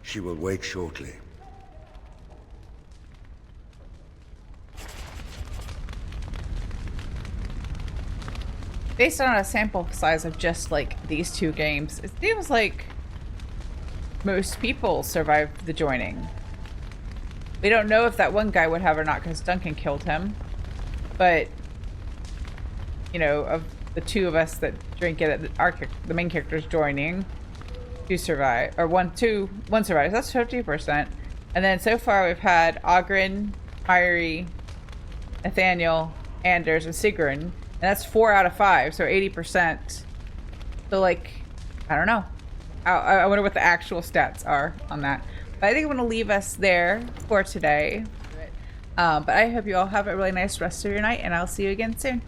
She will wake shortly. Based on a sample size of just like these two games, it seems like most people survived the joining. We don't know if that one guy would have or not because Duncan killed him. But, you know, of the two of us that drink it, the main character's joining, two survive, or one survives. That's 50%. And then so far we've had Oghren, Myri, Nathaniel, Anders, and Sigrun. And that's 4 out of 5, so 80%. So, like, I don't know. I wonder what the actual stats are on that. But I think I'm going to leave us there for today. But I hope you all have a really nice rest of your night, and I'll see you again soon.